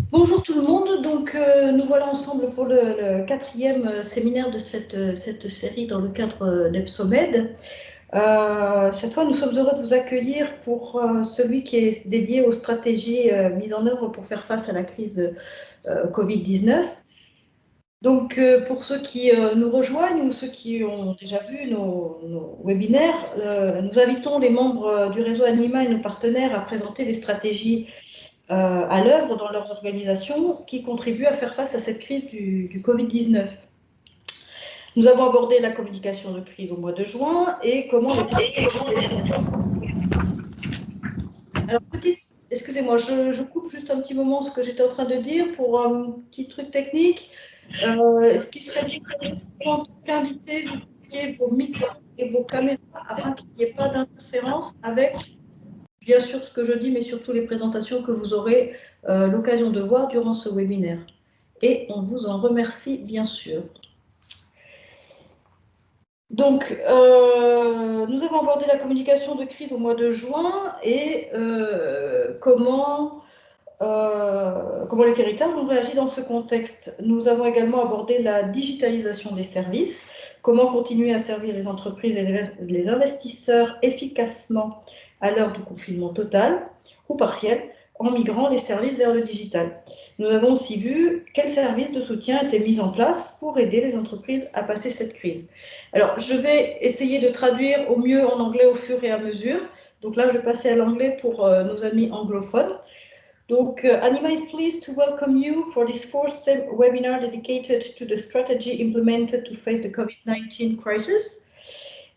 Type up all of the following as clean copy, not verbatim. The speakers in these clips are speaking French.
Bonjour tout le monde, donc nous voilà ensemble pour le quatrième séminaire de cette série dans le cadre d'EPSOMED. Cette fois, nous sommes heureux de vous accueillir pour celui qui est dédié aux stratégies mises en œuvre pour faire face à la crise Covid-19. Donc, pour ceux qui nous rejoignent ou ceux qui ont déjà vu nos webinaires, nous invitons les membres du réseau Anima et nos partenaires à présenter les stratégies à l'œuvre dans leurs organisations qui contribuent à faire face à cette crise du Covid-19. Nous avons abordé la communication de crise au mois de juin et comment Alors, excusez-moi, je coupe juste un petit moment ce que j'étais en train de dire pour un petit truc technique. Ce qui serait bien en tant qu'invité, vous coupiez vos micros et vos caméras afin qu'il n'y ait pas d'interférence avec, bien sûr, ce que je dis, mais surtout les présentations que vous aurez l'occasion de voir durant ce webinaire. Et on vous en remercie, bien sûr. Donc, nous avons abordé la communication de crise au mois de juin et comment les territoires ont réagi dans ce contexte. Nous avons également abordé la digitalisation des services, comment continuer à servir les entreprises et les investisseurs efficacement à l'heure du confinement total ou partiel, en migrant les services vers le digital. Nous avons aussi vu quels services de soutien étaient mis en place pour aider les entreprises à passer cette crise. Alors, je vais essayer de traduire au mieux en anglais au fur et à mesure. Donc là, je vais passer à l'anglais pour nos amis anglophones. Donc, Anima is pleased to welcome you for this fourth webinar dedicated to the strategy implemented to face the COVID-19 crisis.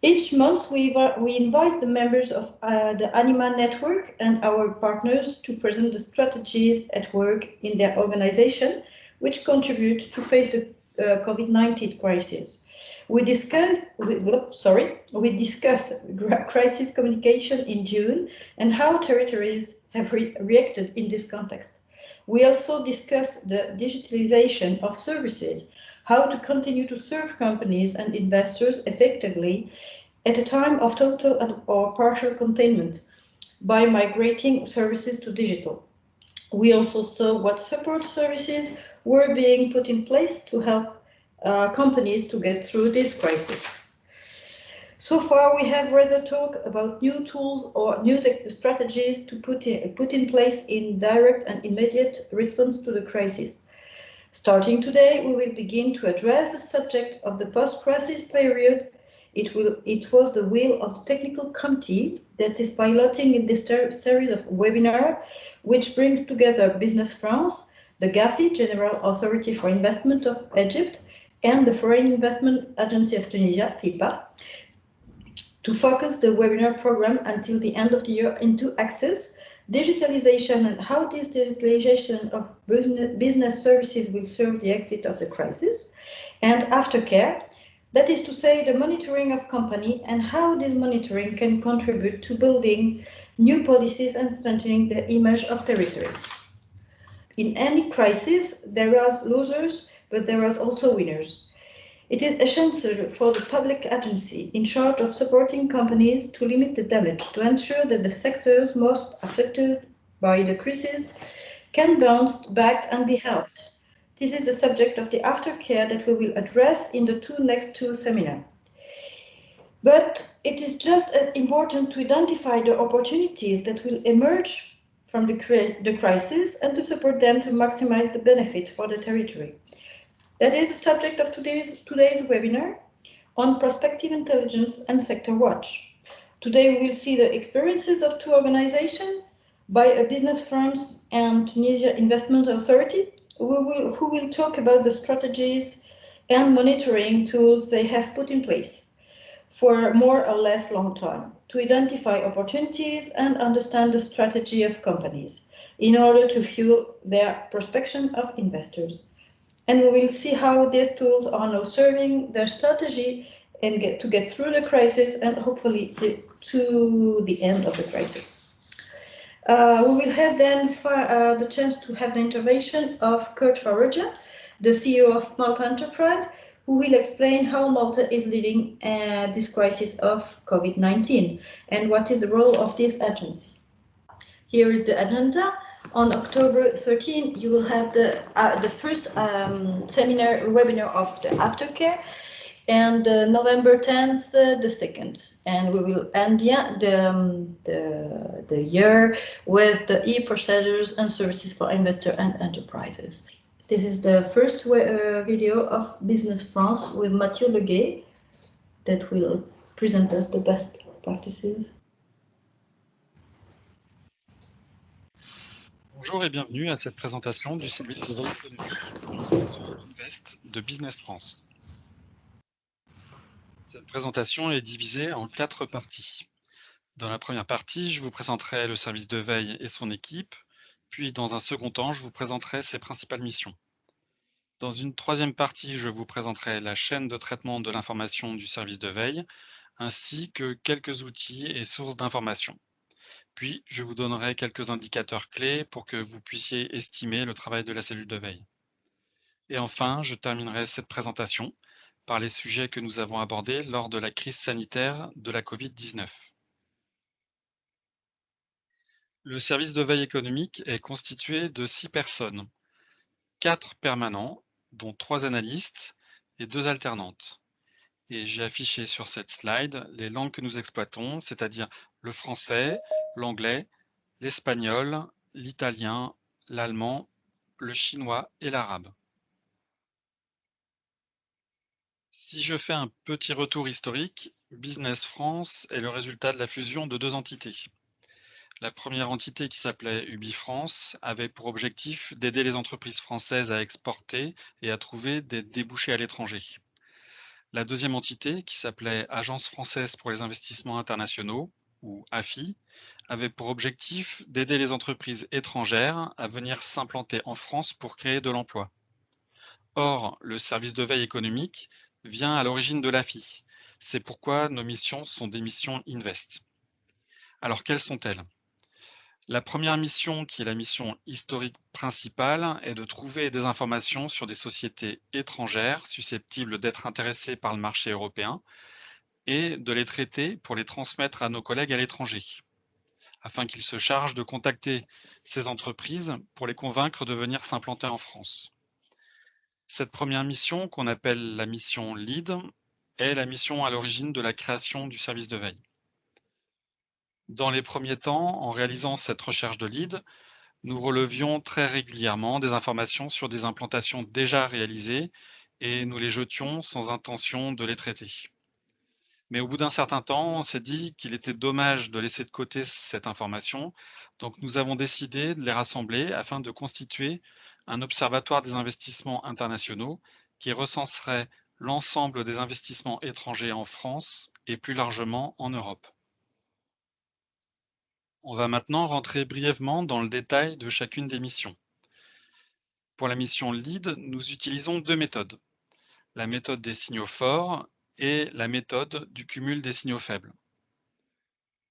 Each month, we invite the members of the Anima network and our partners to present the strategies at work in their organization, which contribute to face the COVID-19 crisis. We discussed crisis communication in June and how territories have reacted in this context. We also discussed the digitalization of services, how to continue to serve companies and investors effectively at a time of total or partial containment by migrating services to digital. We also saw what support services were being put in place to help companies to get through this crisis. So far, we have rather talked about new tools or new strategies to put in place in direct and immediate response to the crisis. Starting today, we will begin to address the subject of the post-crisis period. It was the will of the technical committee that is piloting in this series of webinars, which brings together Business France, the GAFI, General Authority for Investment of Egypt, and the Foreign Investment Agency of Tunisia, FIPA, to focus the webinar program until the end of the year into access, digitalization, and how this digitalization of business services will serve the exit of the crisis, and aftercare, that is to say, the monitoring of company and how this monitoring can contribute to building new policies and strengthening the image of territories. In any crisis, there are losers, but there are also winners. It is essential for the public agency in charge of supporting companies to limit the damage, to ensure that the sectors most affected by the crisis can bounce back and be helped. This is the subject of the aftercare that we will address in the next two seminars. But it is just as important to identify the opportunities that will emerge from the crisis and to support them to maximize the benefit for the territory. That is the subject of today's webinar on prospective intelligence and sector watch. Today we will see the experiences of two organizations by a Business France and Tunisia Investment Authority, who will talk about the strategies and monitoring tools they have put in place for more or less long time to identify opportunities and understand the strategy of companies in order to fuel their prospection of investors. And we will see how these tools are now serving their strategy and get through the crisis and hopefully to the end of the crisis. We will have then the chance to have the intervention of Kurt Farrugia, the CEO of Malta Enterprise, who will explain how Malta is living this crisis of COVID-19 and what is the role of this agency. Here is the agenda. On October 13, you will have the first webinar of the aftercare, and November 10th, the second. And we will end the year with the e-procedures and services for investor and enterprises. This is the first video of Business France with Mathieu Leguet that will present us the best practices. Bonjour et bienvenue à cette présentation du service de veille économique Invest de Business France. Cette présentation est divisée en 4 parties. Dans la première partie, je vous présenterai le service de veille et son équipe, puis dans un second temps, je vous présenterai ses principales missions. Dans une troisième partie, je vous présenterai la chaîne de traitement de l'information du service de veille, ainsi que quelques outils et sources d'information. Puis, je vous donnerai quelques indicateurs clés pour que vous puissiez estimer le travail de la cellule de veille. Et enfin, je terminerai cette présentation par les sujets que nous avons abordés lors de la crise sanitaire de la Covid-19. Le service de veille économique est constitué de 6 personnes, 4 permanents, dont 3 analystes et 2 alternantes. Et j'ai affiché sur cette slide les langues que nous exploitons, c'est-à-dire le français, l'anglais, l'espagnol, l'italien, l'allemand, le chinois et l'arabe. Si je fais un petit retour historique, Business France est le résultat de la fusion de 2 entités. La première entité, qui s'appelait UbiFrance, avait pour objectif d'aider les entreprises françaises à exporter et à trouver des débouchés à l'étranger. La deuxième entité, qui s'appelait Agence française pour les investissements internationaux, ou AFI, avait pour objectif d'aider les entreprises étrangères à venir s'implanter en France pour créer de l'emploi. Or, le service de veille économique vient à l'origine de l'AFI. C'est pourquoi nos missions sont des missions Invest. Alors, quelles sont-elles? La première mission, qui est la mission historique principale, est de trouver des informations sur des sociétés étrangères susceptibles d'être intéressées par le marché européen et de les traiter pour les transmettre à nos collègues à l'étranger, afin qu'ils se chargent de contacter ces entreprises pour les convaincre de venir s'implanter en France. Cette première mission, qu'on appelle la mission LEAD, est la mission à l'origine de la création du service de veille. Dans les premiers temps, en réalisant cette recherche de lead, nous relevions très régulièrement des informations sur des implantations déjà réalisées et nous les jetions sans intention de les traiter. Mais au bout d'un certain temps, on s'est dit qu'il était dommage de laisser de côté cette information, donc nous avons décidé de les rassembler afin de constituer un observatoire des investissements internationaux qui recenserait l'ensemble des investissements étrangers en France et plus largement en Europe. On va maintenant rentrer brièvement dans le détail de chacune des missions. Pour la mission LEAD, nous utilisons 2 méthodes, la méthode des signaux forts et la méthode du cumul des signaux faibles.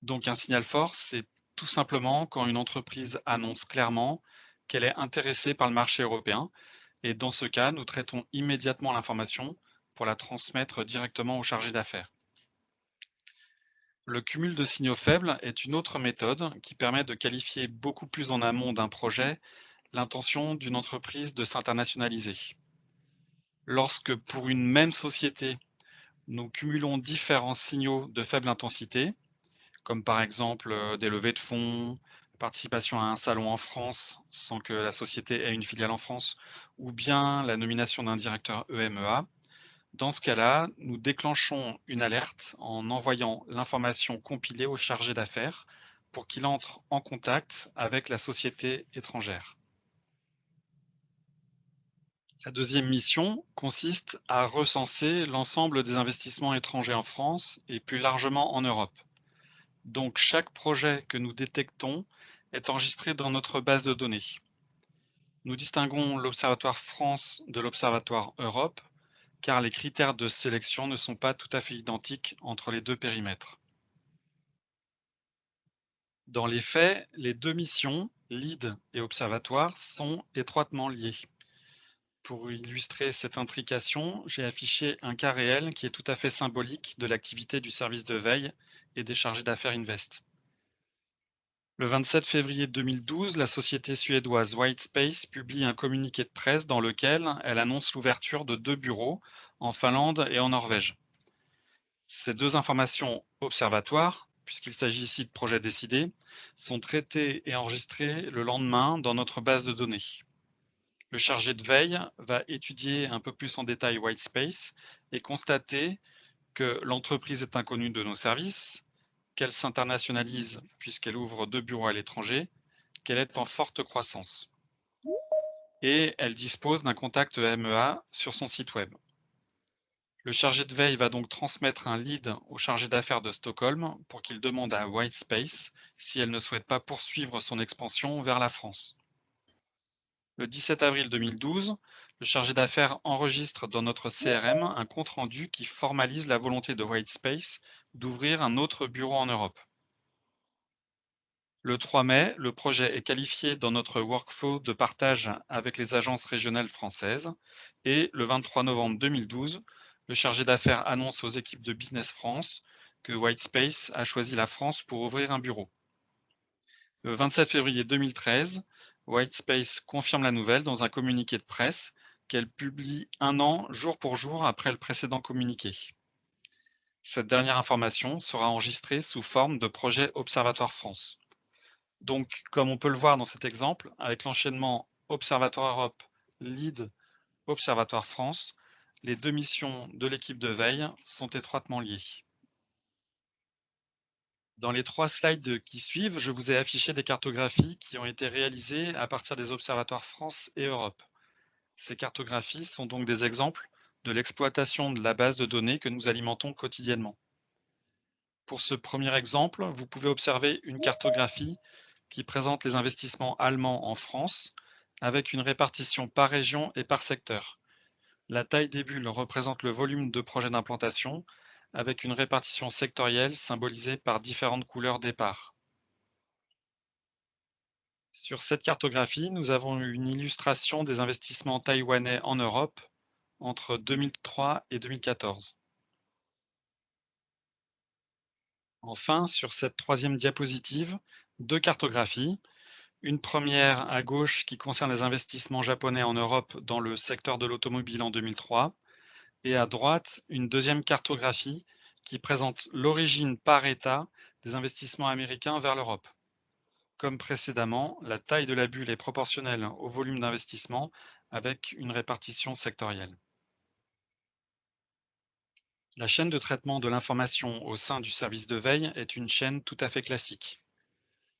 Donc un signal fort, c'est tout simplement quand une entreprise annonce clairement qu'elle est intéressée par le marché européen, et dans ce cas, nous traitons immédiatement l'information pour la transmettre directement au chargé d'affaires. Le cumul de signaux faibles est une autre méthode qui permet de qualifier beaucoup plus en amont d'un projet l'intention d'une entreprise de s'internationaliser. Lorsque pour une même société, nous cumulons différents signaux de faible intensité, comme par exemple des levées de fonds, participation à un salon en France sans que la société ait une filiale en France, ou bien la nomination d'un directeur EMEA. Dans ce cas-là, nous déclenchons une alerte en envoyant l'information compilée au chargé d'affaires pour qu'il entre en contact avec la société étrangère. La deuxième mission consiste à recenser l'ensemble des investissements étrangers en France et plus largement en Europe. Donc chaque projet que nous détectons est enregistré dans notre base de données. Nous distinguons l'Observatoire France de l'Observatoire Europe, car les critères de sélection ne sont pas tout à fait identiques entre les 2 périmètres. Dans les faits, les 2 missions, LEAD et Observatoire, sont étroitement liées. Pour illustrer cette intrication, j'ai affiché un cas réel qui est tout à fait symbolique de l'activité du service de veille et des chargés d'affaires Invest. Le 27 février 2012, la société suédoise Whitespace publie un communiqué de presse dans lequel elle annonce l'ouverture de 2 bureaux en Finlande et en Norvège. Ces 2 informations observatoires, puisqu'il s'agit ici de projets décidés, sont traitées et enregistrées le lendemain dans notre base de données. Le chargé de veille va étudier un peu plus en détail Whitespace et constater que l'entreprise est inconnue de nos services, qu'elle s'internationalise puisqu'elle ouvre 2 bureaux à l'étranger, qu'elle est en forte croissance. Et elle dispose d'un contact MEA sur son site web. Le chargé de veille va donc transmettre un lead au chargé d'affaires de Stockholm pour qu'il demande à Whitespace si elle ne souhaite pas poursuivre son expansion vers la France. Le 17 avril 2012, le chargé d'affaires enregistre dans notre CRM un compte-rendu qui formalise la volonté de Whitespace d'ouvrir un autre bureau en Europe. Le 3 mai, le projet est qualifié dans notre workflow de partage avec les agences régionales françaises et le 23 novembre 2012, le chargé d'affaires annonce aux équipes de Business France que Whitespace a choisi la France pour ouvrir un bureau. Le 27 février 2013, Whitespace confirme la nouvelle dans un communiqué de presse qu'elle publie 1 an jour pour jour après le précédent communiqué. Cette dernière information sera enregistrée sous forme de projet Observatoire France. Donc, comme on peut le voir dans cet exemple, avec l'enchaînement Observatoire Europe, Lead, Observatoire France, les 2 missions de l'équipe de veille sont étroitement liées. Dans les 3 slides qui suivent, je vous ai affiché des cartographies qui ont été réalisées à partir des observatoires France et Europe. Ces cartographies sont donc des exemples de l'exploitation de la base de données que nous alimentons quotidiennement. Pour ce premier exemple, vous pouvez observer une cartographie qui présente les investissements allemands en France avec une répartition par région et par secteur. La taille des bulles représente le volume de projets d'implantation avec une répartition sectorielle symbolisée par différentes couleurs départ. Sur cette cartographie, nous avons une illustration des investissements taïwanais en Europe entre 2003 et 2014. Enfin, sur cette troisième diapositive, 2 cartographies. Une première à gauche qui concerne les investissements japonais en Europe dans le secteur de l'automobile en 2003 et à droite, une deuxième cartographie qui présente l'origine par État des investissements américains vers l'Europe. Comme précédemment, la taille de la bulle est proportionnelle au volume d'investissement avec une répartition sectorielle. La chaîne de traitement de l'information au sein du service de veille est une chaîne tout à fait classique.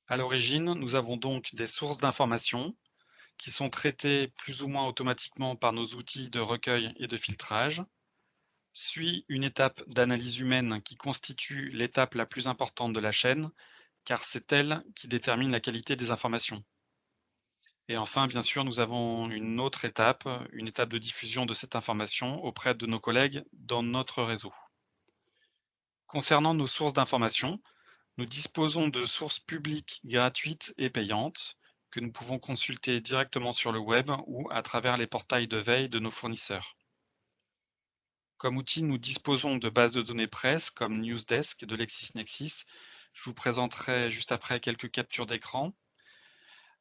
À l'origine, nous avons donc des sources d'informations qui sont traitées plus ou moins automatiquement par nos outils de recueil et de filtrage, suit une étape d'analyse humaine qui constitue l'étape la plus importante de la chaîne, car c'est elle qui détermine la qualité des informations. Et enfin, bien sûr, nous avons une autre étape, une étape de diffusion de cette information auprès de nos collègues dans notre réseau. Concernant nos sources d'informations, nous disposons de sources publiques gratuites et payantes que nous pouvons consulter directement sur le web ou à travers les portails de veille de nos fournisseurs. Comme outil, nous disposons de bases de données presse comme Newsdesk de LexisNexis. Je vous présenterai juste après quelques captures d'écran.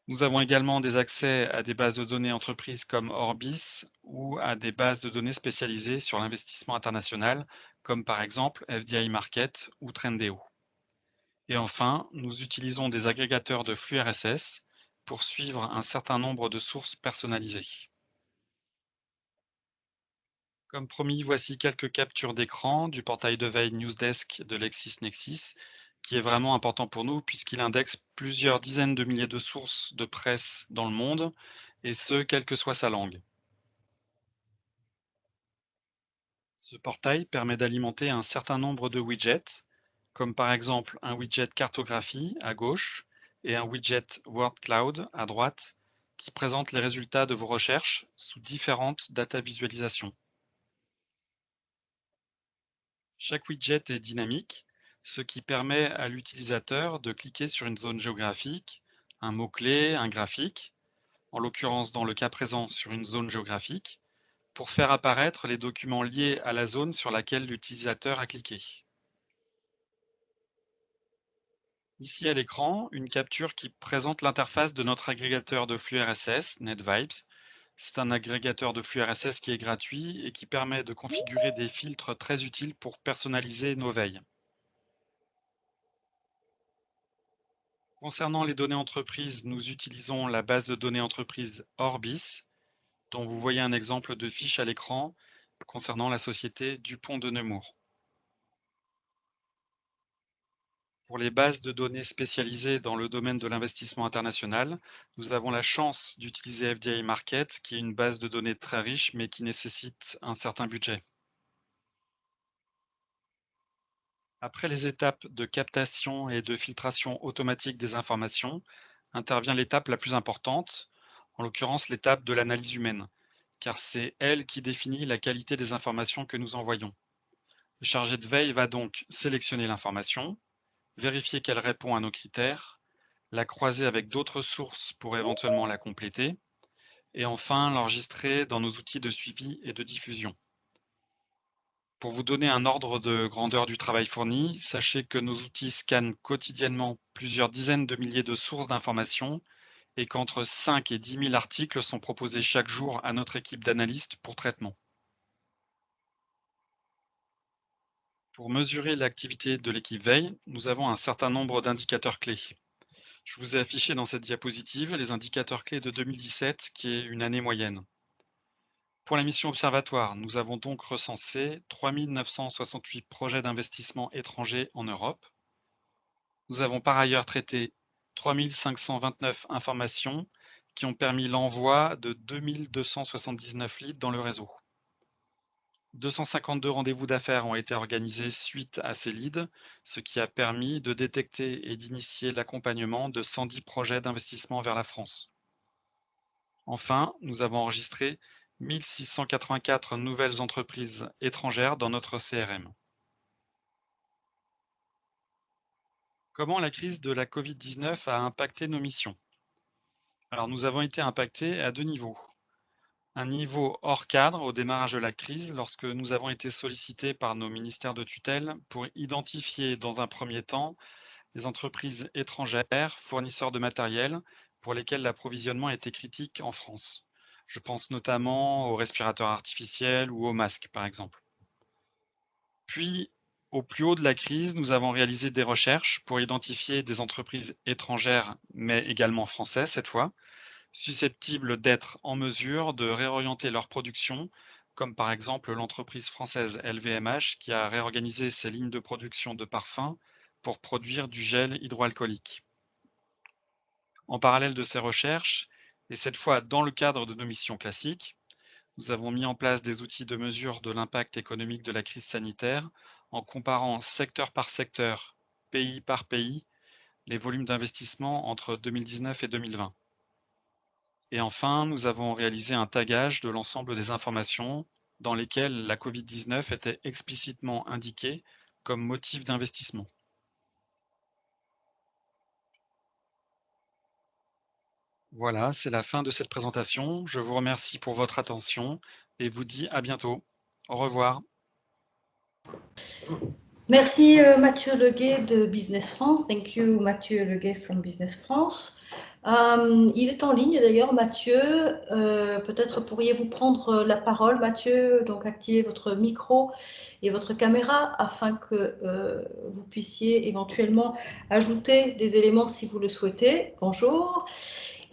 Nous avons également des accès à des bases de données entreprises comme Orbis ou à des bases de données spécialisées sur l'investissement international, comme par exemple FDI Market ou Trendeo. Et enfin, nous utilisons des agrégateurs de flux RSS pour suivre un certain nombre de sources personnalisées. Comme promis, voici quelques captures d'écran du portail de veille Newsdesk de LexisNexis, qui est vraiment important pour nous puisqu'il indexe plusieurs dizaines de milliers de sources de presse dans le monde, et ce, quelle que soit sa langue. Ce portail permet d'alimenter un certain nombre de widgets, comme par exemple un widget cartographie à gauche et un widget Word Cloud à droite, qui présentent les résultats de vos recherches sous différentes data visualisations. Chaque widget est dynamique, ce qui permet à l'utilisateur de cliquer sur une zone géographique, un mot-clé, un graphique, en l'occurrence dans le cas présent sur une zone géographique, pour faire apparaître les documents liés à la zone sur laquelle l'utilisateur a cliqué. Ici à l'écran, une capture qui présente l'interface de notre agrégateur de flux RSS, NetVibes. C'est un agrégateur de flux RSS qui est gratuit et qui permet de configurer des filtres très utiles pour personnaliser nos veilles. Concernant les données entreprises, nous utilisons la base de données entreprise Orbis, dont vous voyez un exemple de fiche à l'écran concernant la société Dupont de Nemours. Pour les bases de données spécialisées dans le domaine de l'investissement international, nous avons la chance d'utiliser FDI Market, qui est une base de données très riche, mais qui nécessite un certain budget. Après les étapes de captation et de filtration automatique des informations, intervient l'étape la plus importante, en l'occurrence l'étape de l'analyse humaine, car c'est elle qui définit la qualité des informations que nous envoyons. Le chargé de veille va donc sélectionner l'information, vérifier qu'elle répond à nos critères, la croiser avec d'autres sources pour éventuellement la compléter, et enfin l'enregistrer dans nos outils de suivi et de diffusion. Pour vous donner un ordre de grandeur du travail fourni, sachez que nos outils scannent quotidiennement plusieurs dizaines de milliers de sources d'informations et qu'entre 5 et 10 000 articles sont proposés chaque jour à notre équipe d'analystes pour traitement. Pour mesurer l'activité de l'équipe veille, nous avons un certain nombre d'indicateurs clés. Je vous ai affiché dans cette diapositive les indicateurs clés de 2017, qui est une année moyenne. Pour la mission observatoire, nous avons donc recensé 3 968 projets d'investissement étrangers en Europe. Nous avons par ailleurs traité 3 529 informations qui ont permis l'envoi de 2 279 leads dans le réseau. 252 rendez-vous d'affaires ont été organisés suite à ces leads, ce qui a permis de détecter et d'initier l'accompagnement de 110 projets d'investissement vers la France. Enfin, nous avons enregistré 1684 nouvelles entreprises étrangères dans notre CRM. Comment la crise de la Covid-19 a impacté nos missions? Alors, nous avons été impactés à deux niveaux. Un niveau hors cadre au démarrage de la crise, lorsque nous avons été sollicités par nos ministères de tutelle pour identifier dans un premier temps les entreprises étrangères, fournisseurs de matériel, pour lesquels l'approvisionnement était critique en France. Je pense notamment aux respirateurs artificiels ou aux masques, par exemple. Puis, au plus haut de la crise, nous avons réalisé des recherches pour identifier des entreprises étrangères, mais également françaises cette fois, susceptibles d'être en mesure de réorienter leur production, comme par exemple l'entreprise française LVMH qui a réorganisé ses lignes de production de parfums pour produire du gel hydroalcoolique. En parallèle de ces recherches, et cette fois dans le cadre de nos missions classiques, nous avons mis en place des outils de mesure de l'impact économique de la crise sanitaire en comparant secteur par secteur, pays par pays, les volumes d'investissement entre 2019 et 2020. Et enfin, nous avons réalisé un tagage de l'ensemble des informations dans lesquelles la Covid-19 était explicitement indiquée comme motif d'investissement. Voilà, c'est la fin de cette présentation. Je vous remercie pour votre attention et vous dis à bientôt. Au revoir. Merci Mathieu Leguet de Business France. Thank you Mathieu Leguet from Business France. Il est en ligne d'ailleurs, Mathieu. Peut-être pourriez-vous prendre la parole, Mathieu, donc activer votre micro et votre caméra afin que vous puissiez éventuellement ajouter des éléments si vous le souhaitez. Bonjour.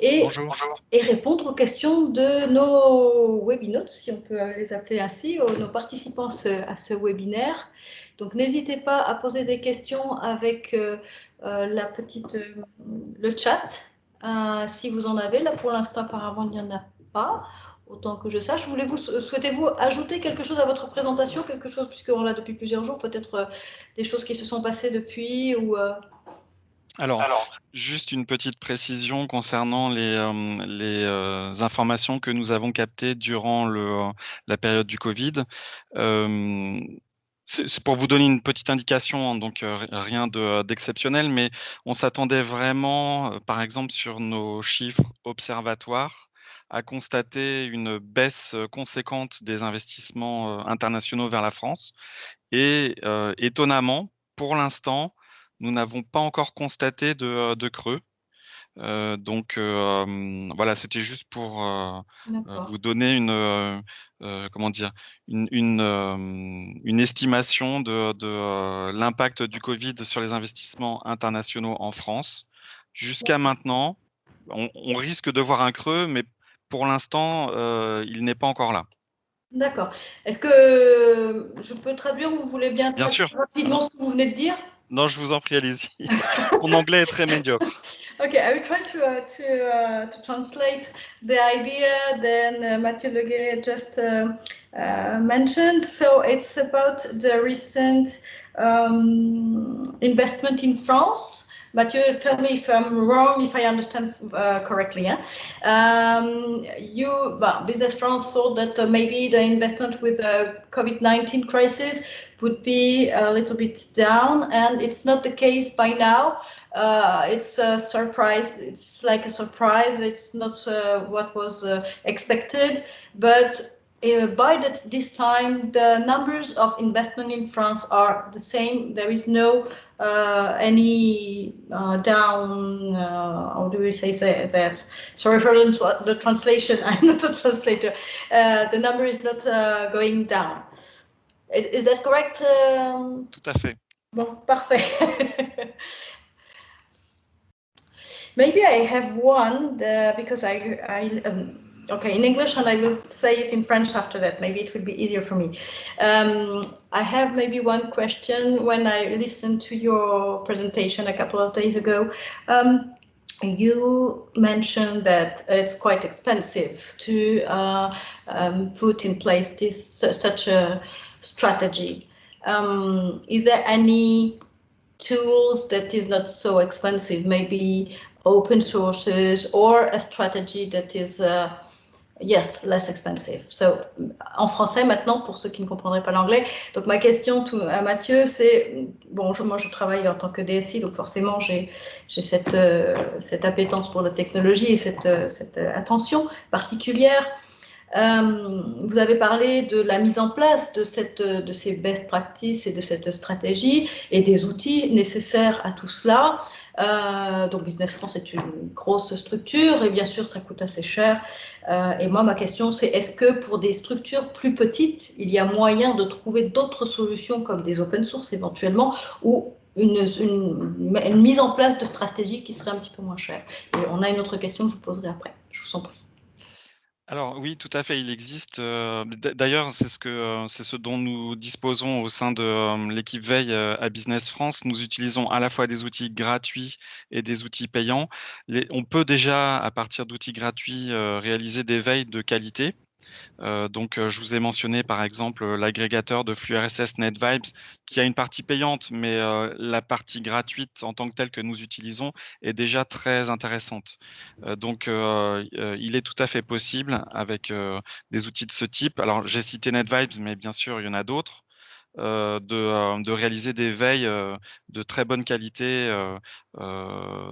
Bonjour. Et répondre aux questions de nos webinautes, si on peut les appeler ainsi, nos participants à ce webinaire. Donc n'hésitez pas à poser des questions avec le chat, si vous en avez. Là pour l'instant apparemment il n'y en a pas, autant que je sache. Souhaitez-vous ajouter quelque chose à votre présentation, quelque chose, puisqu'on l'a depuis plusieurs jours, peut-être des choses qui se sont passées depuis ou Alors, juste une petite précision concernant les informations que nous avons captées durant la période du Covid. Hem, c'est pour vous donner une petite indication, hein, donc rien d'exceptionnel, mais on s'attendait vraiment, par exemple sur nos chiffres observatoires, à constater une baisse, conséquente des investissements, internationaux vers la France et étonnamment, pour l'instant, nous n'avons pas encore constaté de creux. Donc, voilà, c'était juste pour D'accord. vous donner comment dire, une estimation de l'impact du Covid sur les investissements internationaux en France. Jusqu'à maintenant, on risque de voir un creux, mais pour l'instant, il n'est pas encore là. D'accord. Est-ce que je peux traduire ou vous voulez bien Bien traduire sûr. Non, non, rapidement ce que vous venez de dire? non, je vous en prie, allez-y. Mon anglais est très médiocre. Okay, I will try to translate the idea then Mathieu Leguet just mentioned. So it's about the recent investment in France. Mathieu, tell me if I'm wrong, if I understand correctly. Yeah? Business France thought that maybe the investment with the COVID-19 crisis would be a little bit down, and it's not the case by now. It's a surprise. It's like a surprise. It's not what was expected, but by this time, the numbers of investment in France are the same. There is no any down. How do we say that? Sorry for the translation. I'm not a translator. The number is not going down. Is that correct? Tout à fait. Bon, parfait. Maybe I have one because okay, in English, and I will say it in French after that. Maybe it will be easier for me. I have maybe one question. When I listened to your presentation a couple of days ago, you mentioned that it's quite expensive to put in place such a strategy. Is there any tools that is not so expensive, maybe open sources or a strategy that is yes, less expensive. So, en français maintenant, pour ceux qui ne comprendraient pas l'anglais. Donc ma question à Mathieu, c'est, bon, moi je travaille en tant que DSI, donc forcément j'ai cette appétence pour la technologie et cette attention particulière. Vous avez parlé de la mise en place de ces best practices et de cette stratégie et des outils nécessaires à tout cela. Donc Business France est une grosse structure et bien sûr ça coûte assez cher. Et moi ma question c'est est-ce que pour des structures plus petites, il y a moyen de trouver d'autres solutions comme des open source éventuellement ou une mise en place de stratégies qui serait un petit peu moins chère. Et on a une autre question que je vous poserai après. Je vous en prie. Alors oui, tout à fait, il existe, d'ailleurs, c'est ce dont nous disposons au sein de, l'équipe veille, à Business France. Nous utilisons à la fois des outils gratuits et des outils payants. On peut déjà, à partir d'outils gratuits, réaliser des veilles de qualité. Donc, je vous ai mentionné par exemple, l'agrégateur de flux RSS NetVibes qui a une partie payante, mais la partie gratuite en tant que telle que nous utilisons est déjà très intéressante. Donc, il est tout à fait possible avec, des outils de ce type. Alors j'ai cité NetVibes, mais bien sûr il y en a d'autres, de réaliser des veilles, de très bonne qualité,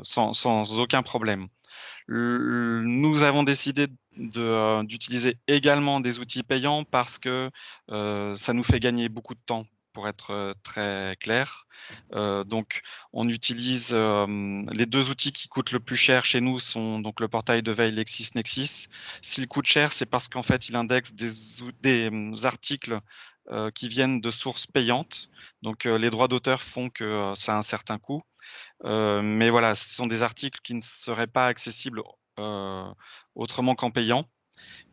sans aucun problème. Nous avons décidé d'utiliser également des outils payants parce que, ça nous fait gagner beaucoup de temps, pour être, très clair. Donc on utilise, les 2 outils qui coûtent le plus cher chez nous sont donc le portail de veille LexisNexis. S'il coûte cher, c'est parce qu'en fait, il indexe des articles, qui viennent de sources payantes. Donc, les droits d'auteur font que, ça a un certain coût. Mais voilà, ce sont des articles qui ne seraient pas accessibles, heu, autrement qu'en payant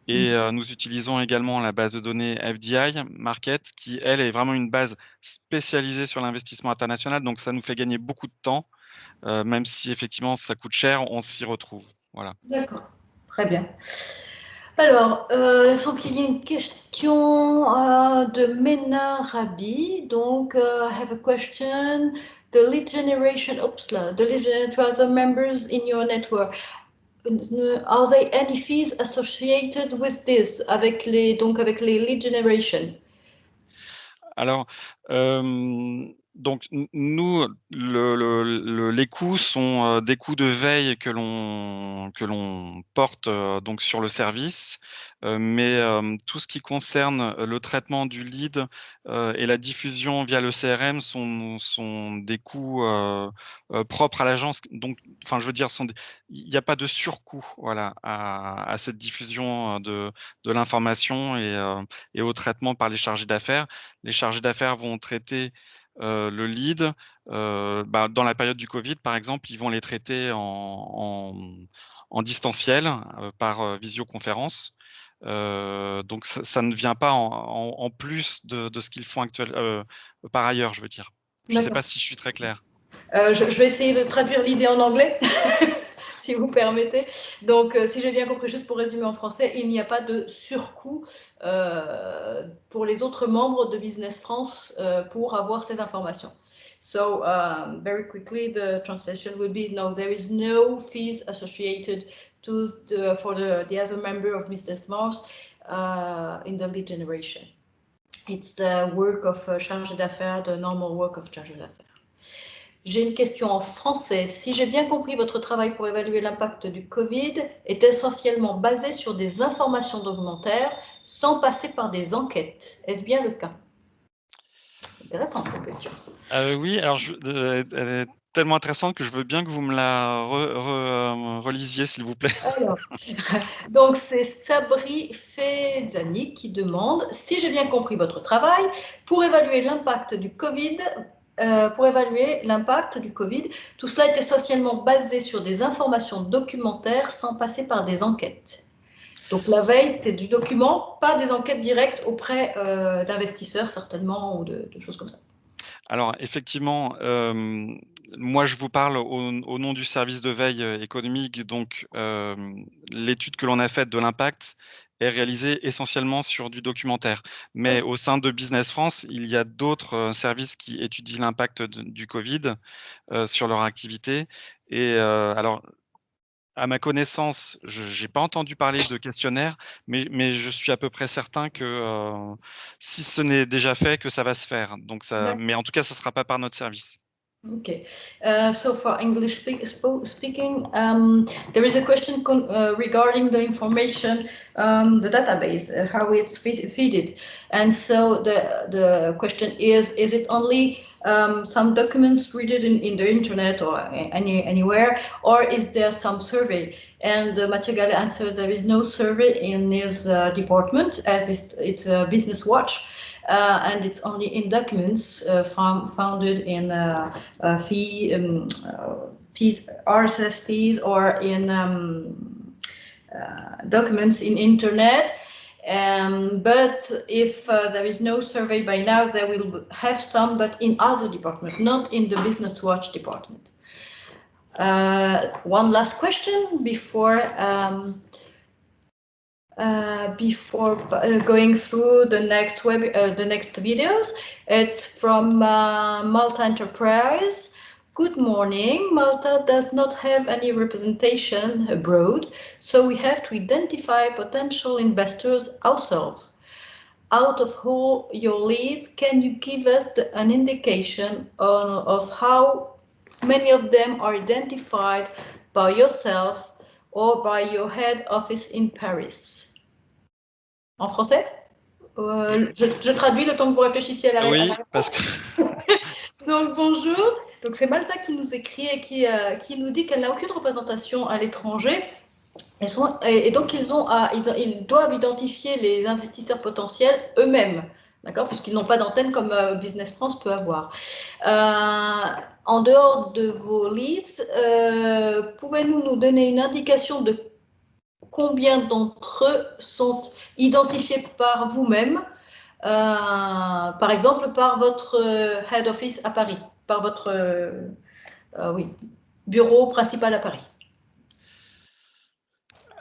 et nous utilisons également la base de données FDI Market qui, elle, est vraiment une base spécialisée sur l'investissement international, donc ça nous fait gagner beaucoup de temps, même si effectivement ça coûte cher, on s'y retrouve. Voilà. D'accord, très bien. Alors, il semble qu'il y ait une question de Mena Rabi. Donc, I have a question. The lead generation, oops, the lead to other members in your network. Are there any fees associated with this, avec les lead generation? Alors, donc nous, les coûts sont, des coûts de veille que l'on porte, donc sur le service. Mais tout ce qui concerne le traitement du lead et la diffusion via le CRM sont des coûts propres à l'agence. Donc, enfin, je veux dire, il n'y a pas de surcoût, voilà, à cette diffusion de l'information et au traitement par les chargés d'affaires. Les chargés d'affaires vont traiter le lead. Dans la période du Covid, par exemple, ils vont les traiter en distanciel par visioconférence. Donc ça ne vient pas en plus de ce qu'ils font par ailleurs, je veux dire. Je ne sais pas D'accord. si je suis très clair. Je vais essayer de traduire l'idée en anglais, si vous permettez. Donc, si j'ai bien compris, juste pour résumer en français, il n'y a pas de surcoût pour les autres membres de Business France pour avoir ces informations. So, very quickly, the translation will be, no, there is no fees associated for the other member of Business France in the lead generation. It's the work of chargé d'affaires, the normal work of chargé d'affaires. J'ai une question en français. Si j'ai bien compris, votre travail pour évaluer l'impact du Covid est essentiellement basé sur des informations documentaires sans passer par des enquêtes. Est-ce bien le cas? Intéressante cette question. Oui, alors elle est tellement intéressante que je veux bien que vous me la relisiez, s'il vous plaît. Alors, donc c'est Sabri Fezani qui demande, si j'ai bien compris votre travail, pour évaluer l'impact du Covid, tout cela est essentiellement basé sur des informations documentaires sans passer par des enquêtes. Donc la veille, c'est du document, pas des enquêtes directes auprès d'investisseurs certainement ou de choses comme ça. Alors effectivement, moi je vous parle au nom du service de veille économique. Donc l'étude que l'on a faite de l'impact est réalisée essentiellement sur du documentaire. Mais au sein de Business France, il y a d'autres services qui étudient l'impact du Covid sur leur activité. Et alors, à ma connaissance, je n'ai pas entendu parler de questionnaire, mais je suis à peu près certain que si ce n'est déjà fait, que ça va se faire. Donc mais en tout cas, ça ne sera pas par notre service. Okay, so for English speaking, there is a question regarding the information, the database, how it's feeded. And so the question is it only some documents read it in the internet or anywhere, or is there some survey? And Mathieu Gallet answered there is no survey in his department, as it's a business watch. And it's only in documents founded in fees, RSS fees, or in documents in internet. But if there is no survey by now, there will have some, but in other departments, not in the Business Watch department. One last question before going through the next videos. It's from Malta Enterprise. Good morning. Malta does not have any representation abroad, so we have to identify potential investors ourselves. Out of all your leads, can you give us an indication of how many of them are identified by yourself or by your head office in Paris? En français? Je traduis le temps que vous réfléchissiez à la Oui, réponse. parce que Donc bonjour, donc c'est Malta qui nous écrit et qui nous dit qu'elle n'a aucune représentation à l'étranger. Et donc ils doivent identifier les investisseurs potentiels eux-mêmes, d'accord, puisqu'ils n'ont pas d'antenne comme Business France peut avoir. En dehors de vos leads, pouvez-vous nous donner une indication de combien d'entre eux sont identifiés par vous-même, par exemple par votre head office à Paris, par votre bureau principal à Paris?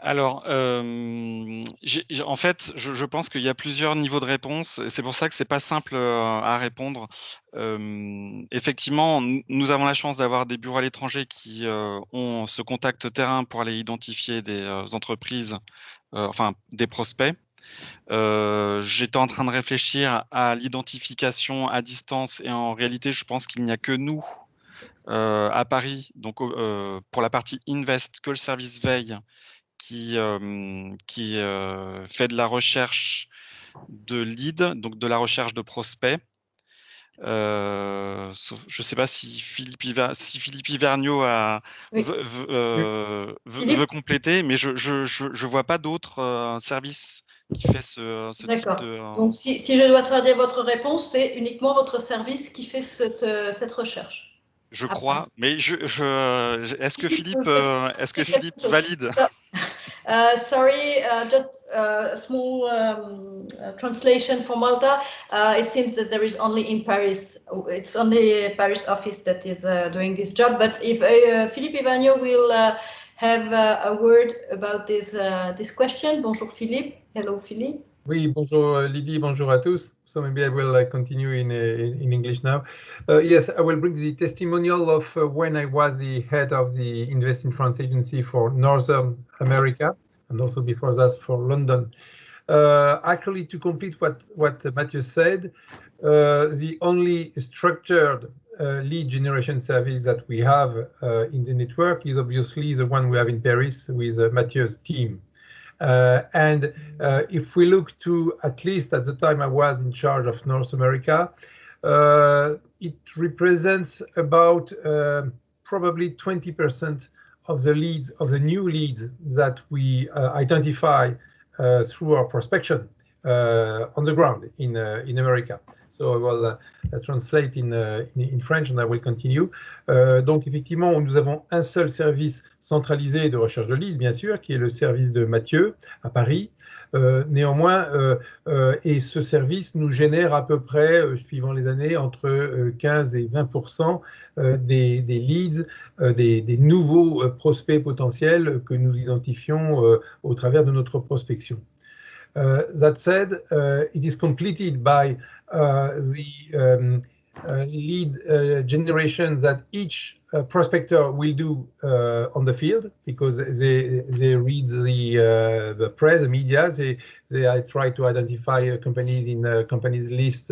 Alors, en fait, je pense qu'il y a plusieurs niveaux de réponse et c'est pour ça que c'est pas simple, à répondre. Effectivement, nous avons la chance d'avoir des bureaux à l'étranger qui, ont ce contact terrain pour aller identifier des, entreprises, enfin des prospects. J'étais en train de réfléchir à l'identification à distance et en réalité, je pense qu'il n'y a que nous, à Paris, donc pour la partie invest, que le service veille qui fait de la recherche de leads, donc de la recherche de prospects. Je ne sais pas si Philippe Hivergnot Oui. veut Philippe, compléter, mais je vois pas d'autres services qui fait ce type d'accord. de. Donc, si je dois traduire votre réponse, c'est uniquement votre service qui fait cette recherche. Je Après, crois, mais est-ce que Philippe, Philippe, peut-être dire quelque chose. valide? Sorry, just a small translation for Malta. It seems that there is only in Paris, it's only Paris office that is doing this job. But if Philippe Ivagno will have a word about this question. Bonjour Philippe. Hello Philippe. Oui, bonjour Lydie, bonjour à tous. So maybe I will continue in English now. Yes, I will bring the testimonial of when I was the head of the Invest in France agency for Northern America, and also before that for London. Actually, to complete what Mathieu said, the only structured lead generation service that we have in the network is obviously the one we have in Paris with Mathieu's team. And if we look to, at least at the time I was in charge of North America, it represents about probably 20% of the leads, of the new leads that we identify through our prospection on the ground in America. So I will translate in French and I will continue. Donc effectivement, nous avons un seul service centralisé de recherche de leads, bien sûr, qui est le service de Mathieu à Paris. Néanmoins, et ce service nous génère à peu près, suivant les années, entre 15 et 20% des leads, des nouveaux prospects potentiels que nous identifions au travers de notre prospection. That said, it is completed by the lead generation that each prospector will do on the field, because they read the press, the media, they try to identify companies in companies list,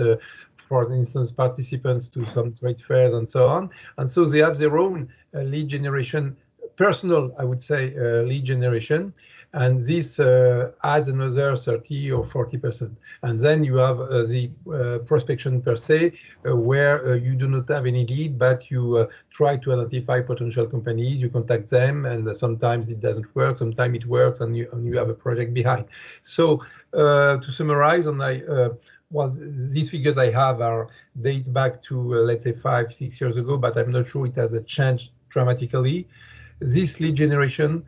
for instance, participants to some trade fairs and so on. And so they have their own lead generation, personal, I would say, lead generation. And this adds another 30 or 40%. And then you have the prospection per se, where you do not have any lead, but you try to identify potential companies, you contact them, and sometimes it doesn't work, sometimes it works, and you have a project behind. So to summarize, well, these figures I have date back to, let's say, 5-6 years ago, but I'm not sure it has changed dramatically. This lead generation,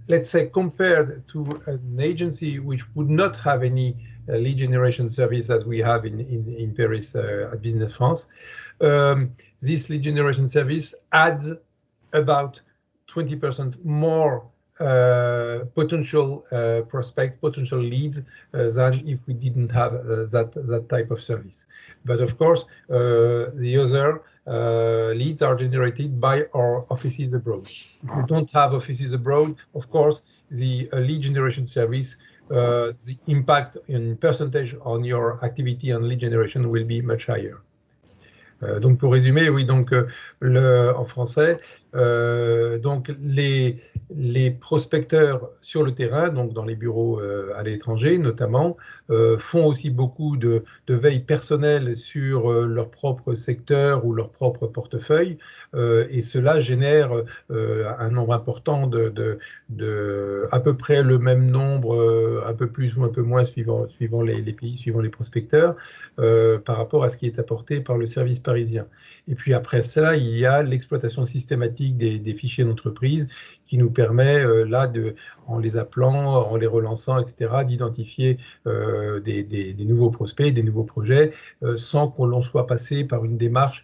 let's say, compared to an agency which would not have any lead generation service as we have in Paris at Business France, this lead generation service adds about 20% more potential prospects, potential leads than if we didn't have that type of service. But of course, the other leads are generated by our offices abroad. If you don't have offices abroad, of course, the lead generation service, the impact in percentage on your activity on lead generation will be much higher. Donc pour résumer, oui, donc en français, donc les prospecteurs sur le terrain, donc dans les bureaux à l'étranger notamment, font aussi beaucoup de veille personnelle sur leur propre secteur ou leur propre portefeuille, et cela génère un nombre important à peu près le même nombre, un peu plus ou un peu moins suivant les pays, suivant les prospecteurs, par rapport à ce qui est apporté par le service parisien. Et puis après cela, il y a l'exploitation systématique des fichiers d'entreprise qui nous permet, là, en les appelant, en les relançant, etc., d'identifier des nouveaux prospects, des nouveaux projets, sans qu'on l'on soit passé par une démarche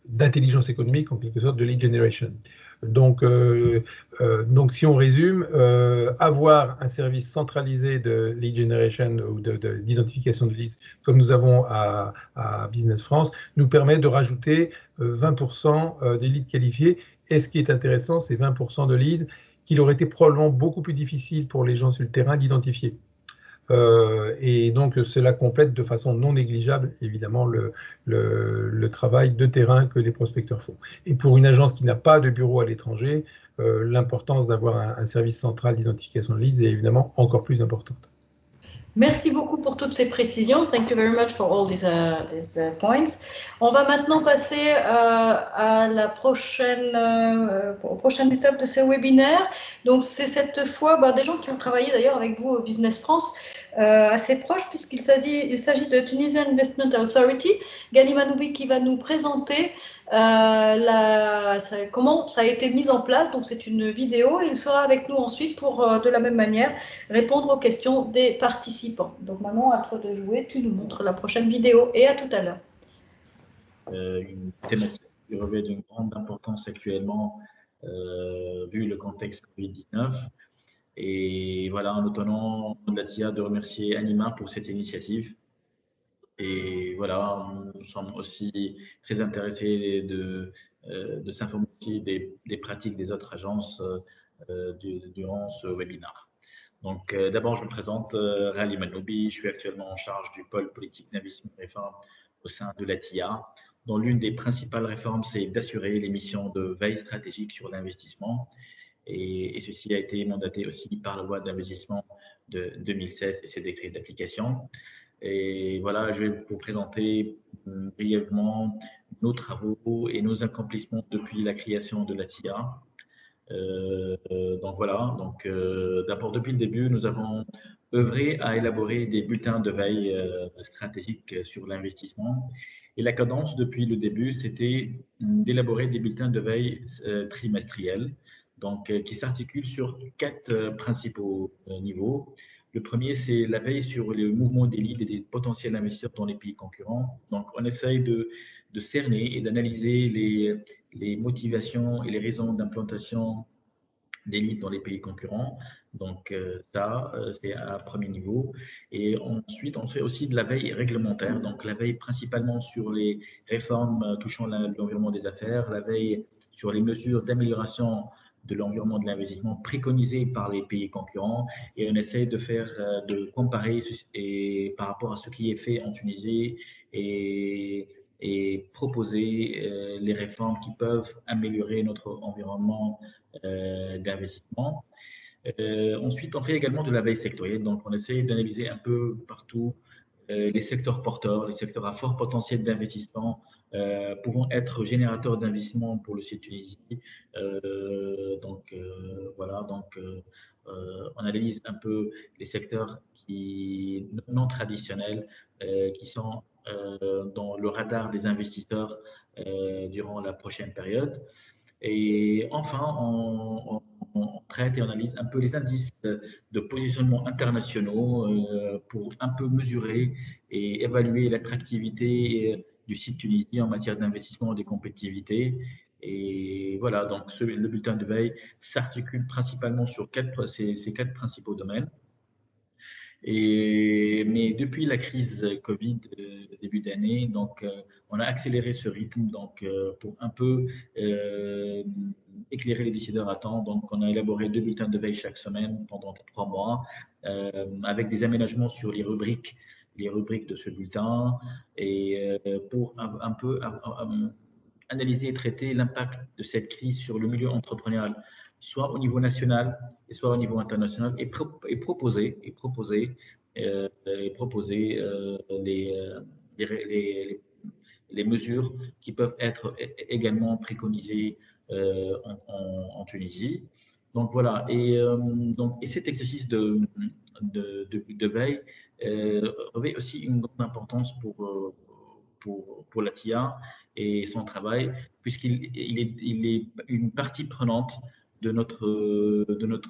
d'intelligence économique, en quelque sorte, de lead generation. Donc si on résume, avoir un service centralisé de lead generation ou d'identification de leads, comme nous avons à Business France, nous permet de rajouter 20% des leads qualifiés. Et ce qui est intéressant, c'est 20% de leads qu'il aurait été probablement beaucoup plus difficile pour les gens sur le terrain d'identifier. Et donc, cela complète de façon non négligeable, évidemment, le travail de terrain que les prospecteurs font. Et pour une agence qui n'a pas de bureau à l'étranger, l'importance d'avoir un service central d'identification de leads est évidemment encore plus importante. Merci beaucoup pour toutes ces précisions. Thank you very much for all these points. On va maintenant passer à la prochaine étape de ce webinaire. Donc, c'est cette fois des gens qui ont travaillé d'ailleurs avec vous au Business France, assez proches, puisqu'il s'agit de Tunisian Investment Authority, Ghali Manoubi, qui va nous présenter comment ça a été mis en place. Donc, c'est une vidéo. Il sera avec nous ensuite pour, de la même manière, répondre aux questions des participants. Donc maintenant, à toi de jouer, tu nous montres la prochaine vidéo et à tout à l'heure. Une thématique qui revêt d'une grande importance actuellement, vu le contexte Covid-19. Et voilà, en nous tenant la TIA de remercier Anima pour cette initiative. Et voilà, nous sommes aussi très intéressés de s'informer des pratiques des autres agences durant ce webinaire. Donc, d'abord, je me présente, Ghali Manoubi. Je suis actuellement en charge du pôle politique d'investissement et réforme au sein de la TIA, dont l'une des principales réformes, c'est d'assurer les missions de veille stratégique sur l'investissement. Et ceci a été mandaté aussi par la loi d'investissement de 2016 et ses décrets d'application. Et voilà, je vais vous présenter brièvement nos travaux et nos accomplissements depuis la création de la TIA. Donc voilà, d'abord depuis le début, nous avons œuvré à élaborer des bulletins de veille stratégiques sur l'investissement. Et la cadence depuis le début, c'était d'élaborer des bulletins de veille trimestriels, qui s'articulent sur 4 principaux niveaux. Le premier, c'est la veille sur le mouvement des leads et des potentiels investisseurs dans les pays concurrents. Donc, on essaye de cerner et d'analyser les motivations et les raisons d'implantation des leads dans les pays concurrents. Donc, c'est un premier niveau. Et ensuite, on fait aussi de la veille réglementaire. Donc, la veille principalement sur les réformes touchant l'environnement des affaires, la veille sur les mesures d'amélioration de l'environnement de l'investissement préconisées par les pays concurrents. Et on essaie de comparer par rapport à ce qui est fait en Tunisie et proposer les réformes qui peuvent améliorer notre environnement d'investissement. Ensuite, on fait également de la veille sectorielle. Donc, on essaie d'analyser un peu partout les secteurs porteurs, les secteurs à fort potentiel d'investissement pouvant être générateurs d'investissement pour le site Tunisie. Voilà, on analyse un peu les secteurs non traditionnels qui sont dans le radar des investisseurs durant la prochaine période. Et enfin, on traite et on analyse un peu les indices de positionnement internationaux pour un peu mesurer et évaluer l'attractivité du site Tunisie en matière d'investissement et de compétitivité. Et voilà, donc le bulletin de veille s'articule principalement sur ces 4 principaux domaines. Mais depuis la crise Covid début d'année, on a accéléré ce rythme pour un peu éclairer les décideurs à temps. Donc, on a élaboré 2 bulletins de veille chaque semaine pendant 3 mois, avec des aménagements sur les rubriques de ce bulletin, et pour un peu analyser et traiter l'impact de cette crise sur le milieu entrepreneurial, soit au niveau national et soit au niveau international, et proposer les mesures qui peuvent être également préconisées en Tunisie. Donc voilà, et cet exercice de veille revêt aussi une grande importance pour la TIA et son travail, puisqu'il est une partie prenante de notre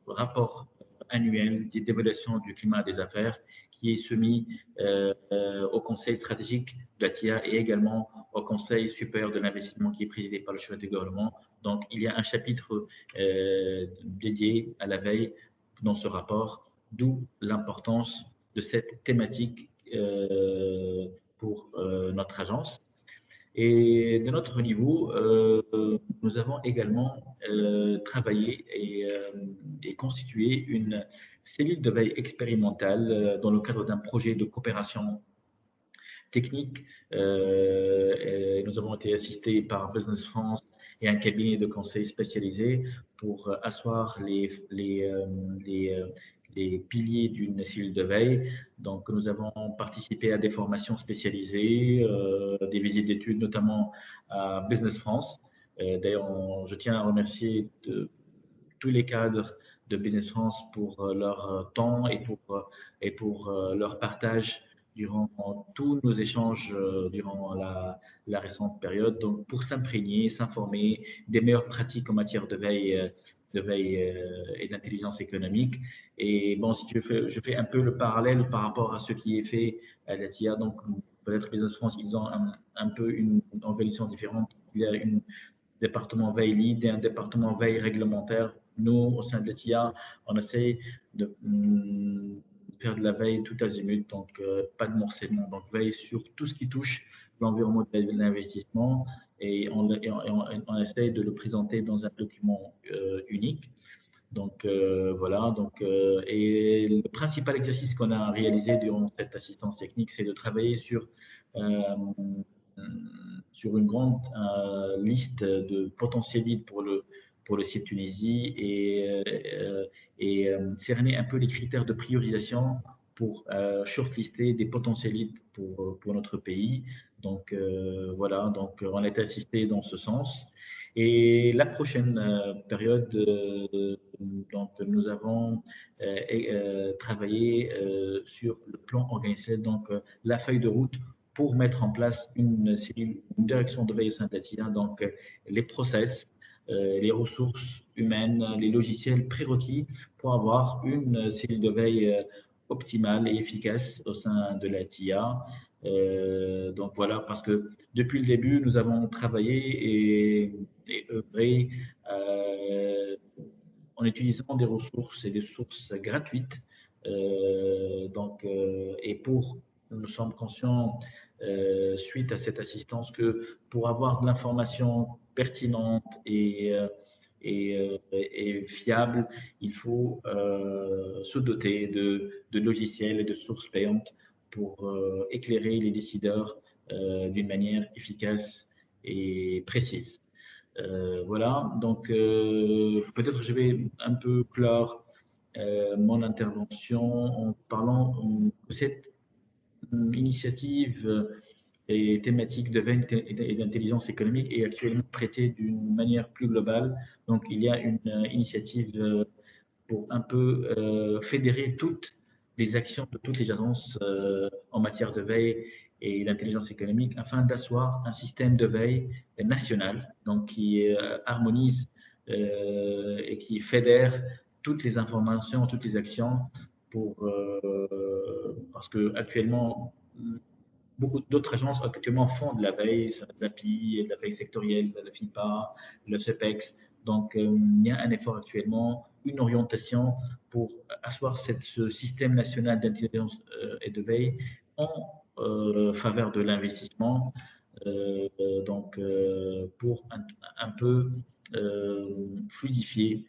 rapport annuel d'évaluation du climat des affaires qui est soumis au Conseil stratégique de la TIA et également au Conseil supérieur de l'investissement qui est présidé par le chef du gouvernement. Donc, il y a un chapitre dédié à la veille dans ce rapport, d'où l'importance de cette thématique pour notre agence. Et de notre niveau, nous avons également travaillé et constitué cellule de veille expérimentale dans le cadre d'un projet de coopération technique. Nous avons été assistés par Business France et un cabinet de conseil spécialisé pour asseoir les piliers d'une cellule de veille. Donc, nous avons participé à des formations spécialisées, des visites d'études, notamment à Business France. D'ailleurs, je tiens à remercier tous les cadres de Business France pour leur temps et pour leur partage durant tous nos échanges durant la récente période, donc pour s'imprégner, s'informer des meilleures pratiques en matière de veille et d'intelligence économique. Et bon, si je fais un peu le parallèle par rapport à ce qui est fait à la TIA, donc peut-être Business France, ils ont un peu une organisation différente. Il y a un département veille lead et un département veille réglementaire. Nous, au sein de la TIA, on essaie de faire de la veille tout azimut, donc pas de morcellement, donc veille sur tout ce qui touche l'environnement de l'investissement et on essaie de le présenter dans un document unique. Donc voilà, et le principal exercice qu'on a réalisé durant cette assistance technique, c'est de travailler sur une grande liste de potentiels leads pour le site Tunisie et cerner un peu les critères de priorisation pour shortlister des potentiels leads pour notre pays. Donc voilà, donc on a été assisté dans ce sens. Et la prochaine période, donc nous avons travaillé sur le plan organisationnel, donc la feuille de route pour mettre en place une direction de veille au sein de la TIA, donc les process, les ressources humaines, les logiciels prérequis pour avoir une cellule de veille optimale et efficace au sein de la TIA. Donc voilà, parce que depuis le début, nous avons travaillé et œuvré en utilisant des ressources et des sources gratuites. Et nous sommes conscients, suite à cette assistance, que pour avoir de l'information pertinente et fiable, il faut se doter de logiciels et de sources payantes pour éclairer les décideurs d'une manière efficace et précise. Voilà, donc peut-être je vais un peu clore mon intervention en parlant de cette initiative et thématique de veille et d'intelligence économique est actuellement traitée d'une manière plus globale. Donc il y a une initiative pour un peu fédérer toutes les actions de toutes les agences en matière de veille et d'intelligence économique afin d'asseoir un système de veille national, donc qui harmonise et qui fédère toutes les informations, toutes les actions parce que actuellement beaucoup d'autres agences actuellement font de la veille, de l'API, de la veille sectorielle, de la FIPA, le CEPEX. Donc, il y a un effort actuellement, une orientation pour asseoir ce système national d'intelligence et de veille en faveur de l'investissement. Pour un peu fluidifier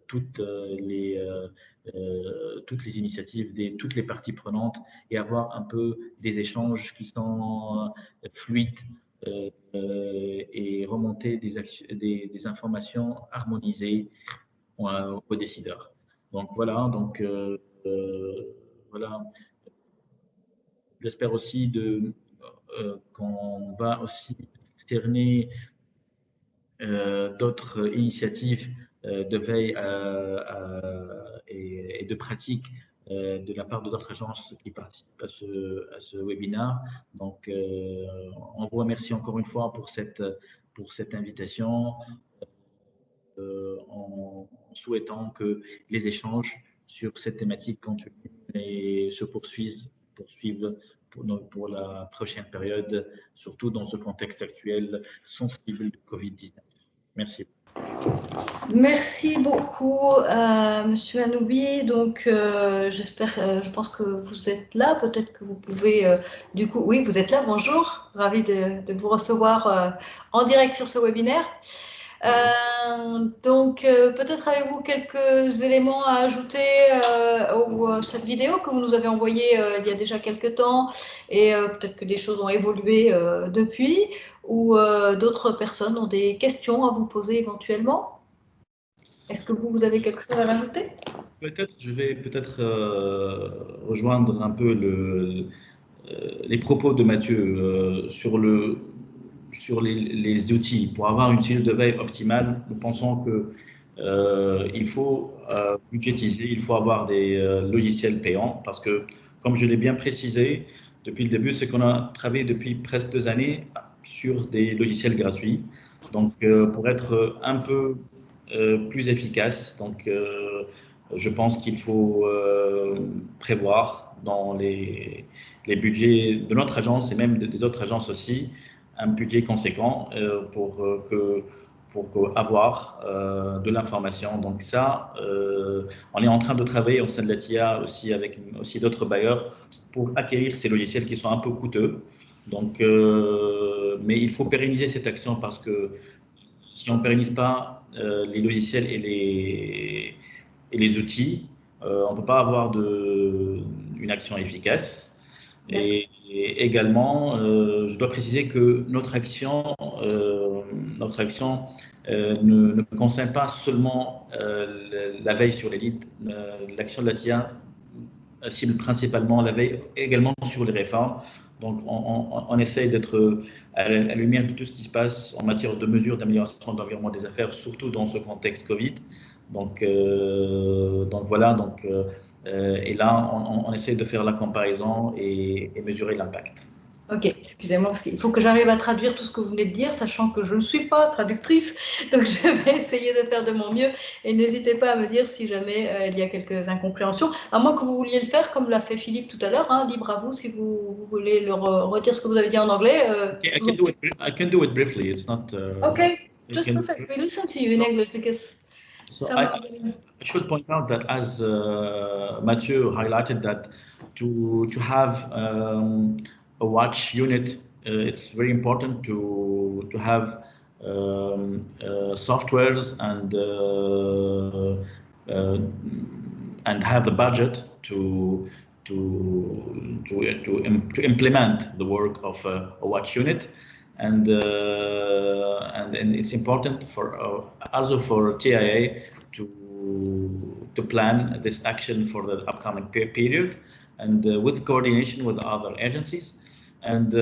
toutes les initiatives, toutes les parties prenantes et avoir un peu des échanges qui sont fluides et remonter des informations harmonisées aux décideurs. Donc voilà, voilà. J'espère aussi qu'on va aussi cerner d'autres initiatives de veille et de pratique de la part de d'autres agences qui participent à ce webinaire. Donc, on vous remercie encore une fois pour cette invitation, en souhaitant que les échanges sur cette thématique continuent et se poursuivent pour la prochaine période, surtout dans ce contexte actuel sensible de Covid-19. Merci. Merci beaucoup, Monsieur Anoubi. Donc, je pense que vous êtes là. Peut-être que vous pouvez, du coup, oui, vous êtes là. Bonjour, ravi de vous recevoir en direct sur ce webinaire. Donc, peut-être avez-vous quelques éléments à ajouter à cette vidéo que vous nous avez envoyée il y a déjà quelques temps, et peut-être que des choses ont évolué depuis, ou d'autres personnes ont des questions à vous poser éventuellement. Est-ce que vous avez quelque chose à rajouter? Peut-être, je vais peut-être rejoindre un peu les propos de Mathieu sur les outils. Pour avoir une cellule de veille optimale, nous pensons que il faut budgétiser, il faut avoir des logiciels payants parce que, comme je l'ai bien précisé depuis le début, c'est qu'on a travaillé depuis presque 2 années sur des logiciels gratuits. Donc, pour être un peu plus efficace, donc je pense qu'il faut prévoir dans les budgets de notre agence et même des autres agences aussi un budget conséquent pour avoir de l'information. Donc ça, on est en train de travailler au sein de la TIA aussi avec aussi d'autres bailleurs pour acquérir ces logiciels qui sont un peu coûteux. Donc, mais il faut pérenniser cette action parce que si on ne pérennise pas les logiciels et les outils, on ne peut pas avoir une action efficace. Et également, je dois préciser que notre action ne concerne pas seulement la veille sur les leads. L'action de la TIA cible principalement la veille, également sur les réformes. Donc, on essaye d'être à la lumière de tout ce qui se passe en matière de mesures d'amélioration de l'environnement des affaires, surtout dans ce contexte Covid. Donc voilà. Et là, on essaie de faire la comparaison et mesurer l'impact. Ok, excusez-moi, parce qu'il faut que j'arrive à traduire tout ce que vous venez de dire, sachant que je ne suis pas traductrice, donc je vais essayer de faire de mon mieux, et n'hésitez pas à me dire si jamais il y a quelques incompréhensions, à moins que vous vouliez le faire comme l'a fait Philippe tout à l'heure, hein, libre à vous si vous voulez le redire ce que vous avez dit en anglais. Okay, I can do it briefly. It's not. Okay, just perfect. We listen to you in English because I should point out that as Mathieu highlighted that to have a watch unit, it's very important to have softwares and have the budget to implement the work of a watch unit. And it's important for also for TIA to plan this action for the upcoming period, and with coordination with other agencies. And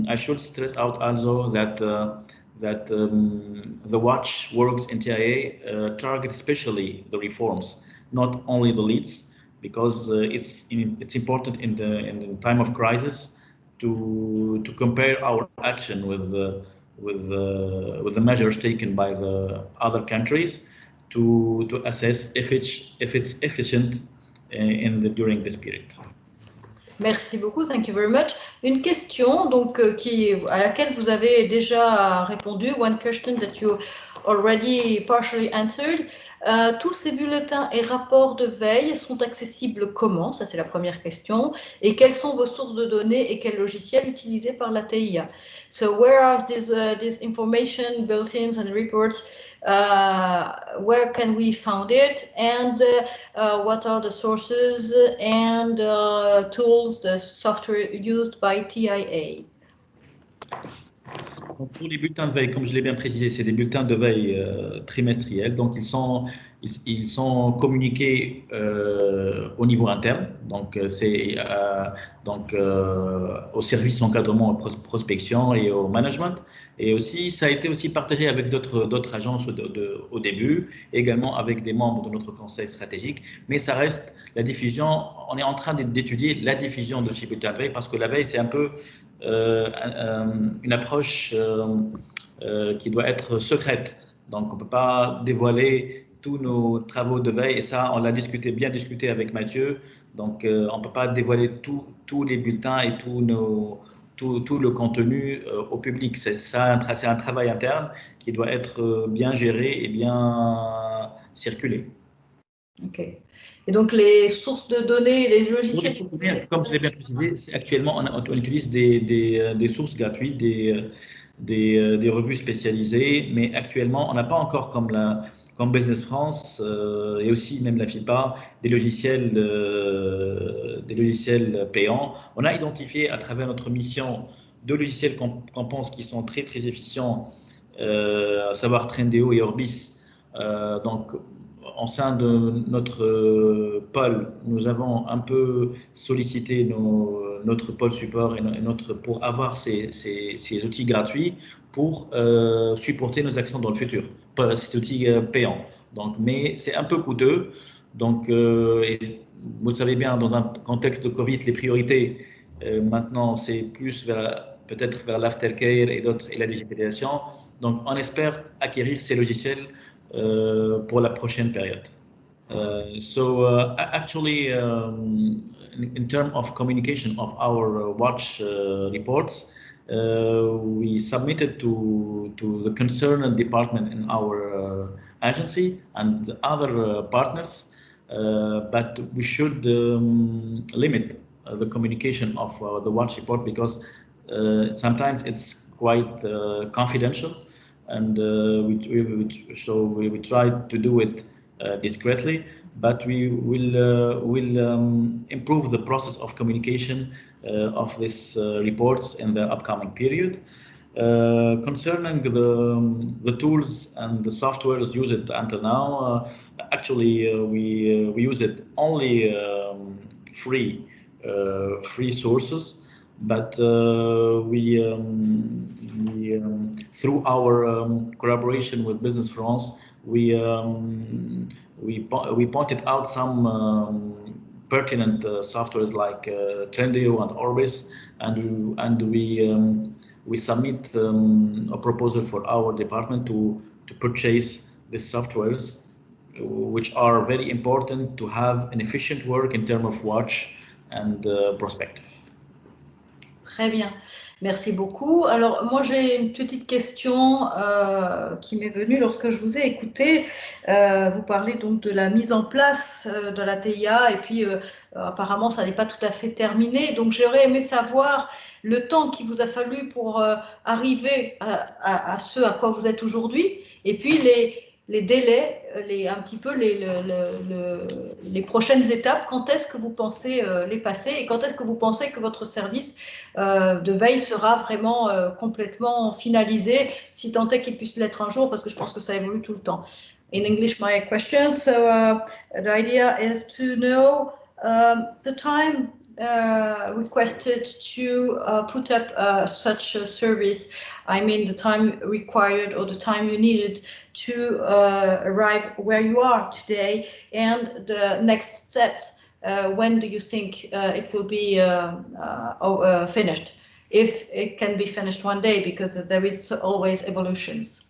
I should stress out also that the watch works in TIA target especially the reforms, not only the leads, because it's important in the time of crisis to compare our action with the measures taken by the other countries to assess if it's efficient during this period. Merci beaucoup, thank you very much. Une question donc à laquelle vous avez déjà répondu, one question that you already partially answered. Tous ces bulletins et rapports de veille sont accessibles comment? Ça, c'est la première question. Et quelles sont vos sources de données et quels logiciels utilisés par la TIA? So, where are these information, bulletins and reports? Where can we find it? And what are the sources and tools, the software used by TIA? Donc pour les bulletins de veille, comme je l'ai bien précisé, c'est des bulletins de veille trimestriels. Donc ils sont communiqués au niveau interne. Donc c'est au service encadrement et prospection et au management. Et aussi, ça a été aussi partagé avec d'autres agences au début, également avec des membres de notre conseil stratégique. Mais ça reste la diffusion. On est en train d'étudier la diffusion de ces bulletins de veille parce que la veille, c'est un peu une approche qui doit être secrète. Donc, on ne peut pas dévoiler tous nos travaux de veille. Et ça, on l'a bien discuté avec Mathieu. Donc, on ne peut pas dévoiler tous les bulletins et tout le contenu au public. C'est un travail interne qui doit être bien géré et bien circulé. Ok. Et donc, les sources de données, les logiciels... Comme je l'ai bien précisé, actuellement, on utilise des sources gratuites, des revues spécialisées, mais actuellement, on n'a pas encore comme Business France et aussi même la FIPA des logiciels payants. On a identifié à travers notre mission deux logiciels qu'on pense qui sont très très efficients, à savoir Trendeo et Orbis. Donc, en sein de notre pôle, nous avons un peu sollicité notre pôle support et pour avoir ces outils gratuits pour supporter nos actions dans le futur, ces outils payants. Donc, mais c'est un peu coûteux. Donc, et vous savez bien, dans un contexte de Covid, les priorités maintenant, c'est plus peut-être vers l'aftercare et d'autres et la digitalisation. Donc, on espère acquérir ces logiciels pour la prochaine période. Actually, in terms of communication of our watch reports, we submitted to the concerned department in our agency and other partners, but we should limit the communication of the watch report because sometimes it's quite confidential, and we try to do it discreetly, but we will improve the process of communication of these reports in the upcoming period. Concerning the tools and the softwares used until now, actually we use it only free sources, but through our collaboration with Business France, we pointed out some pertinent softwares like Trendio and Orbis, and we submit a proposal for our department to purchase these softwares, which are very important to have an efficient work in terms of watch and perspective. Très bien, merci beaucoup. Alors moi j'ai une petite question qui m'est venue lorsque je vous ai écouté. Vous parlez donc de la mise en place de la TIA et puis apparemment ça n'est pas tout à fait terminé. Donc j'aurais aimé savoir le temps qu'il vous a fallu pour arriver à ce à quoi vous êtes aujourd'hui et puis les délais, un petit peu les prochaines étapes, quand est-ce que vous pensez les passer et quand est-ce que vous pensez que votre service de veille sera vraiment complètement finalisé, si tant est qu'il puisse l'être un jour, parce que je pense que ça évolue tout le temps. In English, my question, so the idea is to know the time requested to put up such a service. I mean, the time required or the time you needed to arrive where you are today, and the next steps. When do you think it will be finished? If it can be finished one day, because there is always evolutions.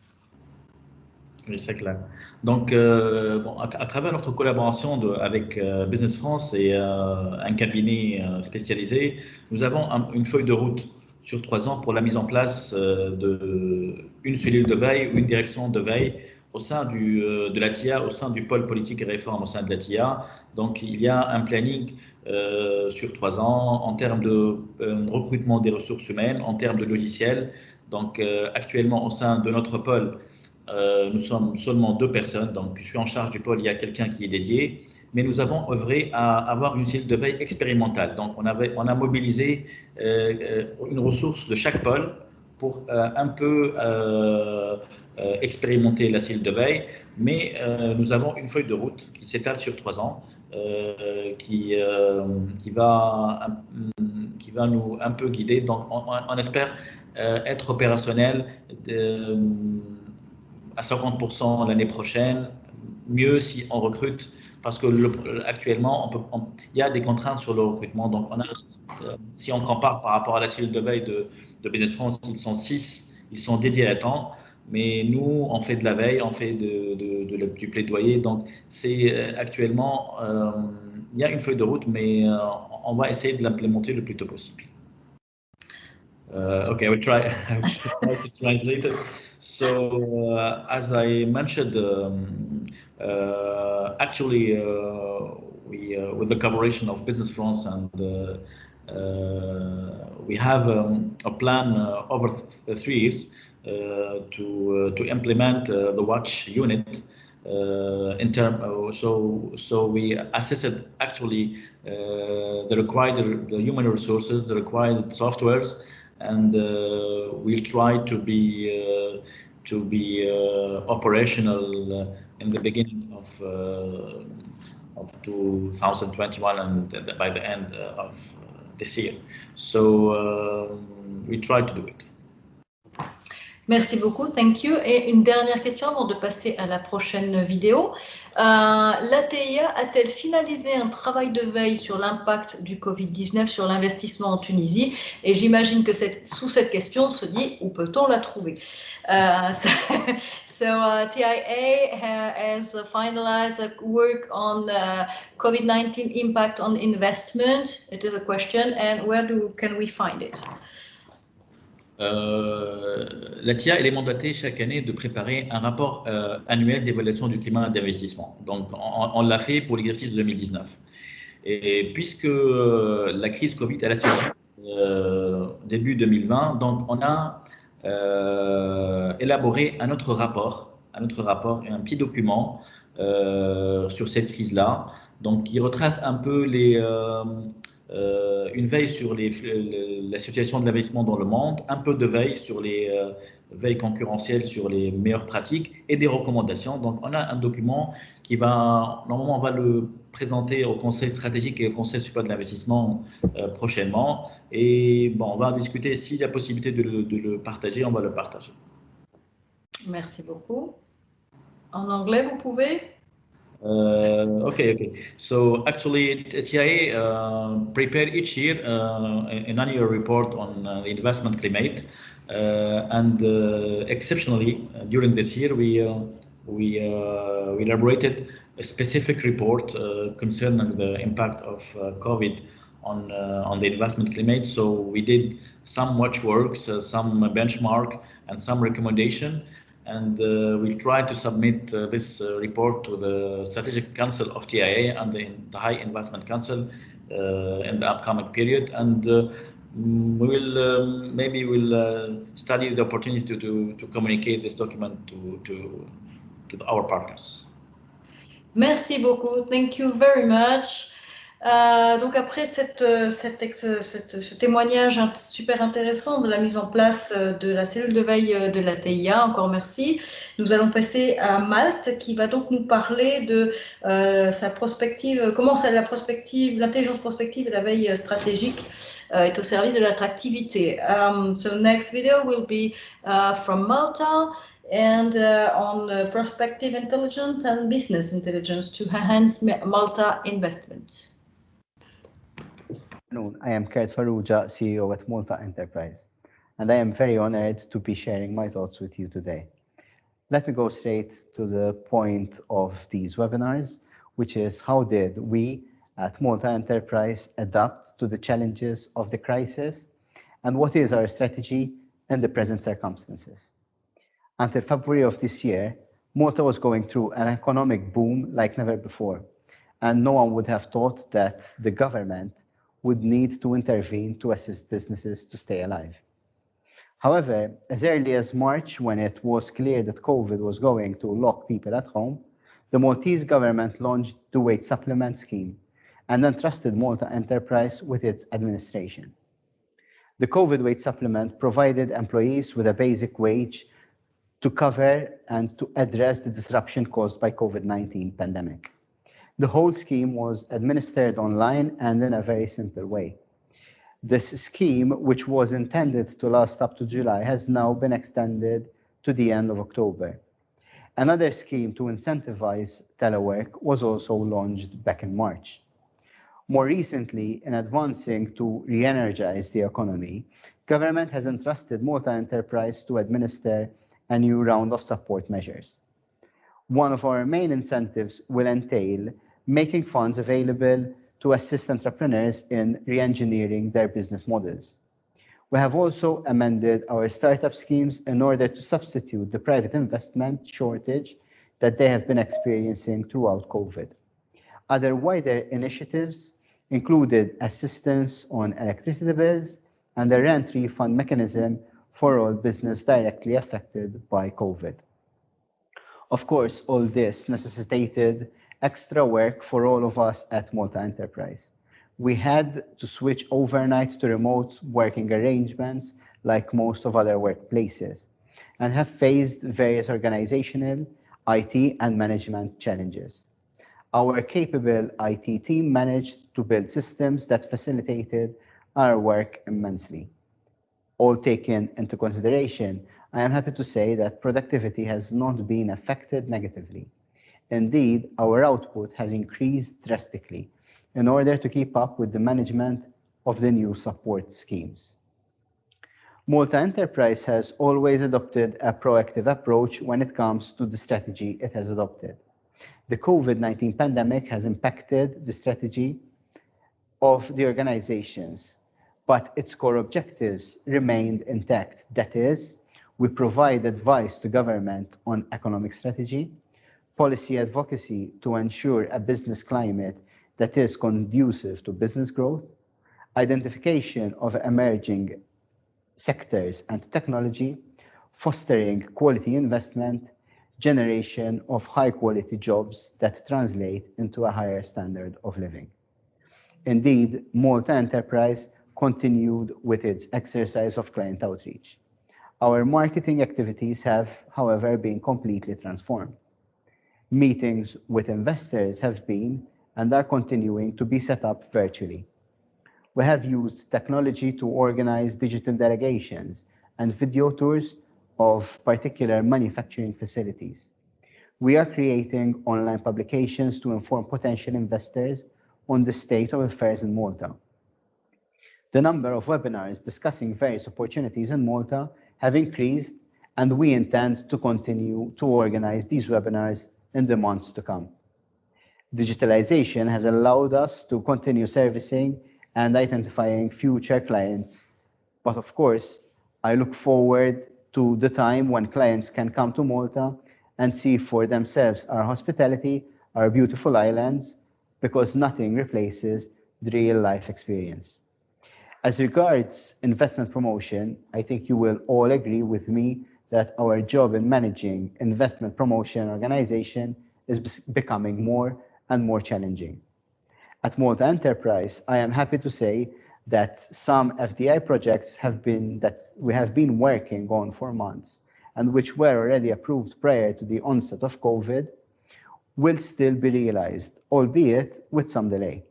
Oui, c'est clair. Donc, bon, à travers notre collaboration avec Business France et un cabinet spécialisé, nous avons une feuille de route sur 3 ans pour la mise en place d'une cellule de veille ou une direction de veille au sein de la TIA, au sein du pôle politique et réforme au sein de la TIA. Donc, il y a un planning sur 3 ans en termes de recrutement des ressources humaines, en termes de logiciels. Donc, actuellement, au sein de notre pôle, nous sommes seulement 2 personnes, donc je suis en charge du pôle, il y a quelqu'un qui est dédié, mais nous avons œuvré à avoir une cellule de veille expérimentale. Donc on a mobilisé une ressource de chaque pôle pour un peu expérimenter la cellule de veille, mais nous avons une feuille de route qui s'étale sur 3 ans, qui va nous un peu guider. Donc on espère être opérationnel à 50% l'année prochaine, mieux si on recrute, parce que actuellement, il y a des contraintes sur le recrutement. Donc, si on compare par rapport à la cellule de veille de Business France, ils sont 6, ils sont dédiés à temps, mais nous, on fait de la veille, on fait du plaidoyer. Donc, c'est actuellement, il y a une feuille de route, mais on va essayer de l'implémenter le plus tôt possible. Okay, I will try to translate it. So, as I mentioned, actually, we with the collaboration of Business France and We have a plan over 3 years to implement the watch unit in term. So we assessed actually the human resources, the required softwares, and we'll try to be operational in the beginning of 2021 and by the end of this year. So we try to do it. Merci beaucoup, thank you. Et une dernière question avant de passer à la prochaine vidéo. L'ATIA a-t-elle finalisé un travail de veille sur l'impact du Covid-19 sur l'investissement en Tunisie? Et j'imagine que sous cette question, on se dit, où peut-on la trouver? TIA has finalized work on COVID-19 impact on investment. It is a question, and where can we find it? La TIA, elle est mandatée chaque année de préparer un rapport annuel d'évaluation du climat d'investissement. Donc, on l'a fait pour l'exercice de 2019. Et puisque la crise Covid, elle a surgi début 2020, donc on a élaboré un autre rapport et un petit document sur cette crise-là, donc qui retrace un peu une veille sur la situation de l'investissement dans le monde, un peu de veille sur les veilles concurrentielles sur les meilleures pratiques et des recommandations. Donc, on a un document qui va, normalement, on va le présenter au Conseil stratégique et au Conseil supérieur de l'investissement prochainement. Et bon, on va en discuter. S'il y a possibilité de le partager, on va le partager. Merci beaucoup. En anglais, vous pouvez? Okay. So actually, TIA prepare each year an annual report on the investment climate, and exceptionally during this year we elaborated a specific report concerning the impact of COVID on the investment climate. So we did some watchworks, some benchmark, and some recommendation. And we'll try to submit this report to the Strategic Council of TIA and the High Investment Council in the upcoming period. And we'll study the opportunity to communicate this document to our partners. Merci beaucoup. Thank you very much. Donc après ce témoignage super intéressant de la mise en place de la cellule de veille de la TIA, encore merci. Nous allons passer à Malte qui va donc nous parler de sa prospective, comment l'intelligence prospective et la veille stratégique est au service de l'attractivité. So next video will be from Malta. And on prospective intelligence and business intelligence to enhance Malta investment. I am Kurt Farrugia, CEO at Malta Enterprise, and I am very honored to be sharing my thoughts with you today. Let me go straight to the point of these webinars, which is how did we at Malta Enterprise adapt to the challenges of the crisis, and what is our strategy in the present circumstances. Until February of this year, Malta was going through an economic boom like never before, and no one would have thought that the government would need to intervene to assist businesses to stay alive. However, as early as March, when it was clear that COVID was going to lock people at home, the Maltese government launched the Wage Supplement Scheme and entrusted Malta Enterprise with its administration. The COVID Wage Supplement provided employees with a basic wage to cover and to address the disruption caused by COVID-19 pandemic. The whole scheme was administered online and in a very simple way. This scheme, which was intended to last up to July, has now been extended to the end of October. Another scheme to incentivize telework was also launched back in March. More recently, in advancing to re-energize the economy, government has entrusted Malta Enterprise to administer a new round of support measures. One of our main incentives will entail making funds available to assist entrepreneurs in re-engineering their business models. We have also amended our startup schemes in order to substitute the private investment shortage that they have been experiencing throughout COVID. Other wider initiatives included assistance on electricity bills and a rent refund mechanism for all business directly affected by COVID. Of course, all this necessitated extra work for all of us at Malta Enterprise. We had to switch overnight to remote working arrangements like most of other workplaces, and have faced various organizational, IT, and management challenges. Our capable IT team managed to build systems that facilitated our work immensely. All taken into consideration, I am happy to say that productivity has not been affected negatively. Indeed, our output has increased drastically in order to keep up with the management of the new support schemes. Malta Enterprise has always adopted a proactive approach when it comes to the strategy it has adopted. The COVID-19 pandemic has impacted the strategy of the organizations, but its core objectives remained intact. That is, we provide advice to government on economic strategy, policy advocacy to ensure a business climate that is conducive to business growth, identification of emerging sectors and technology, fostering quality investment, generation of high-quality jobs that translate into a higher standard of living. Indeed, Malta Enterprise continued with its exercise of client outreach. Our marketing activities have, however, been completely transformed. Meetings with investors have been and are continuing to be set up virtually. We have used technology to organize digital delegations and video tours of particular manufacturing facilities. We are creating online publications to inform potential investors on the state of affairs in Malta. The number of webinars discussing various opportunities in Malta have increased, and we intend to continue to organize these webinars in the months to come. Digitalization has allowed us to continue servicing and identifying future clients. But of course, I look forward to the time when clients can come to Malta and see for themselves our hospitality, our beautiful islands, because nothing replaces the real life experience. As regards investment promotion, I think you will all agree with me that our job in managing investment promotion organization is becoming more and more challenging. At Malta Enterprise, I am happy to say that some FDI projects we have been working on for months and which were already approved prior to the onset of COVID will still be realized, albeit with some delay.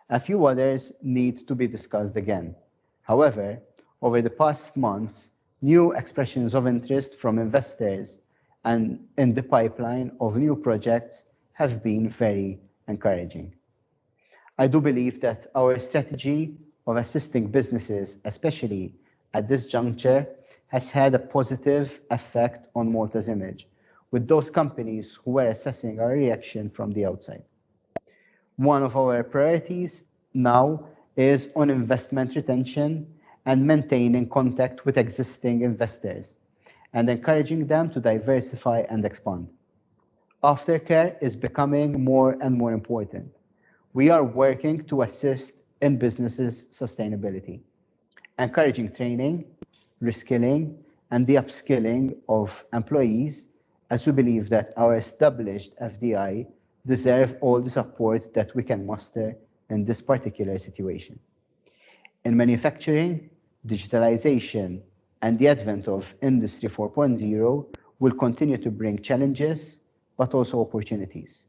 A few others need to be discussed again. However, over the past months, new expressions of interest from investors and in the pipeline of new projects have been very encouraging. I do believe that our strategy of assisting businesses, especially at this juncture, has had a positive effect on Malta's image, with those companies who were assessing our reaction from the outside. One of our priorities now is on investment retention and maintaining contact with existing investors and encouraging them to diversify and expand. Aftercare is becoming more and more important. We are working to assist in businesses' sustainability, encouraging training, reskilling, and the upskilling of employees, as we believe that our established FDI deserve all the support that we can muster in this particular situation. In manufacturing, digitalization, and the advent of Industry 4.0 will continue to bring challenges, but also opportunities.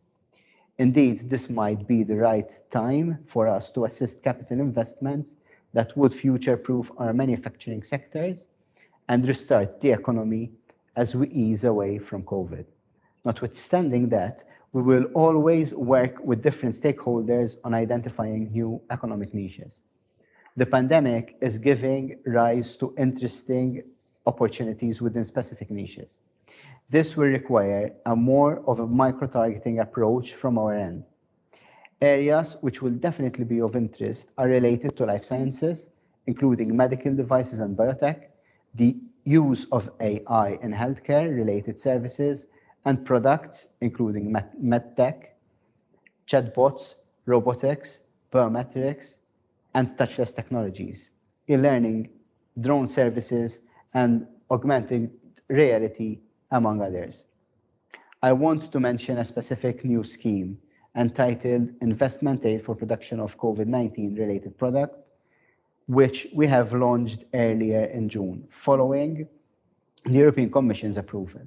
Indeed, this might be the right time for us to assist capital investments that would future-proof our manufacturing sectors and restart the economy as we ease away from COVID. Notwithstanding that, we will always work with different stakeholders on identifying new economic niches. The pandemic is giving rise to interesting opportunities within specific niches. This will require a more of a micro-targeting approach from our end. Areas which will definitely be of interest are related to life sciences, including medical devices and biotech, the use of AI in healthcare-related services, and products, including medtech, chatbots, robotics, biometrics, and touchless technologies, e-learning, drone services, and augmented reality, among others. I want to mention a specific new scheme entitled Investment Aid for Production of COVID-19 Related Product, which we have launched earlier in June, following the European Commission's approval.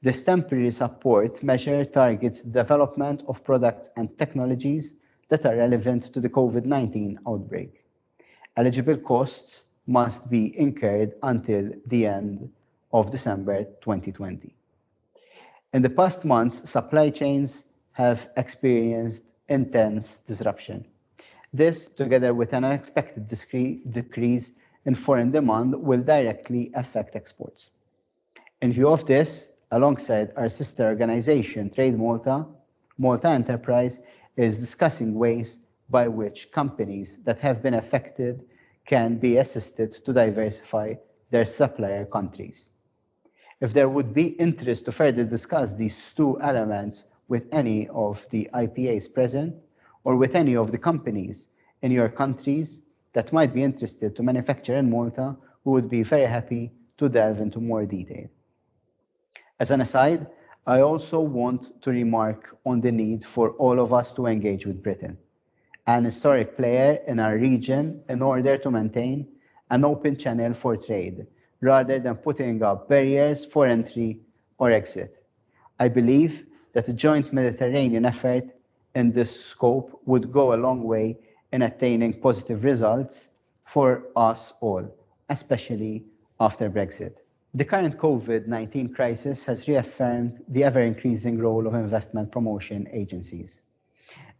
This temporary support measure targets development of products and technologies that are relevant to the COVID-19 outbreak. Eligible costs must be incurred until the end of December 2020. In the past months, supply chains have experienced intense disruption. This, together with an unexpected decrease in foreign demand, will directly affect exports. In view of this, alongside our sister organization, Trade Malta, Malta Enterprise is discussing ways by which companies that have been affected can be assisted to diversify their supplier countries. If there would be interest to further discuss these two elements with any of the IPAs present, or with any of the companies in your countries that might be interested to manufacture in Malta, we would be very happy to delve into more detail. As an aside, I also want to remark on the need for all of us to engage with Britain, an historic player in our region, in order to maintain an open channel for trade, rather than putting up barriers for entry or exit. I believe that a joint Mediterranean effort in this scope would go a long way in attaining positive results for us all, especially after Brexit. The current COVID-19 crisis has reaffirmed the ever-increasing role of investment promotion agencies.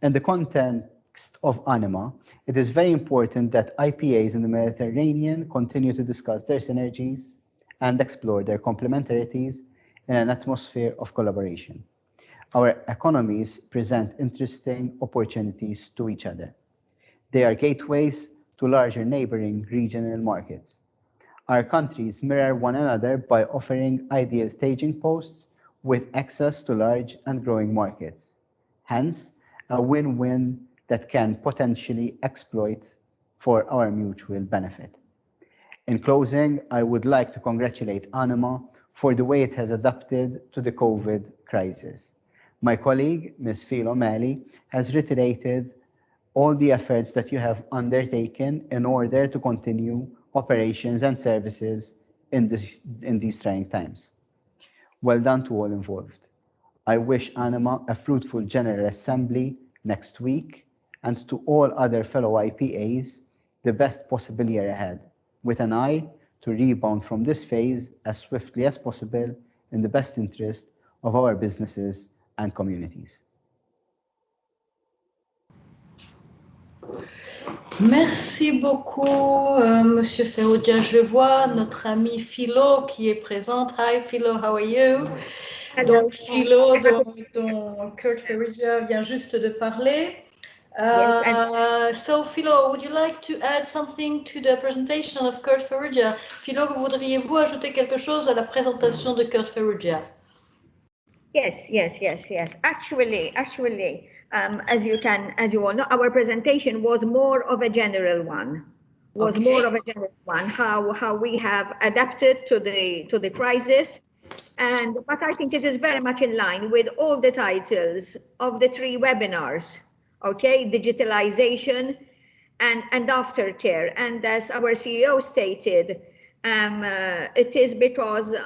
In the context of Anima, it is very important that IPAs in the Mediterranean continue to discuss their synergies and explore their complementarities in an atmosphere of collaboration. Our economies present interesting opportunities to each other. They are gateways to larger neighboring regional markets. Our countries mirror one another by offering ideal staging posts with access to large and growing markets. Hence, a win-win that can potentially exploit for our mutual benefit. In closing, I would like to congratulate Anima for the way it has adapted to the COVID crisis. My colleague, Ms. Phil O'Malley, has reiterated all the efforts that you have undertaken in order to continue operations and services in these trying times. Well done to all involved. I wish Anima a fruitful General Assembly next week, and to all other fellow IPAs the best possible year ahead, with an eye to rebound from this phase as swiftly as possible in the best interest of our businesses and communities. Merci beaucoup, Monsieur Ferrugia. Je vois notre ami Philo qui est présente. Hi Philo, how are you? Donc Philo, dont Kurt Ferrugia vient juste de parler. So Philo, would you like to add something to the presentation of Kurt Ferrugia? Philo, voudriez-vous ajouter quelque chose à la présentation de Kurt Ferrugia? Yes. Actually, as you all know, our presentation was more of a general one. How we have adapted to the crisis, but I think it is very much in line with all the titles of the 3 webinars. Okay, digitalization and aftercare, and as our CEO stated, it is because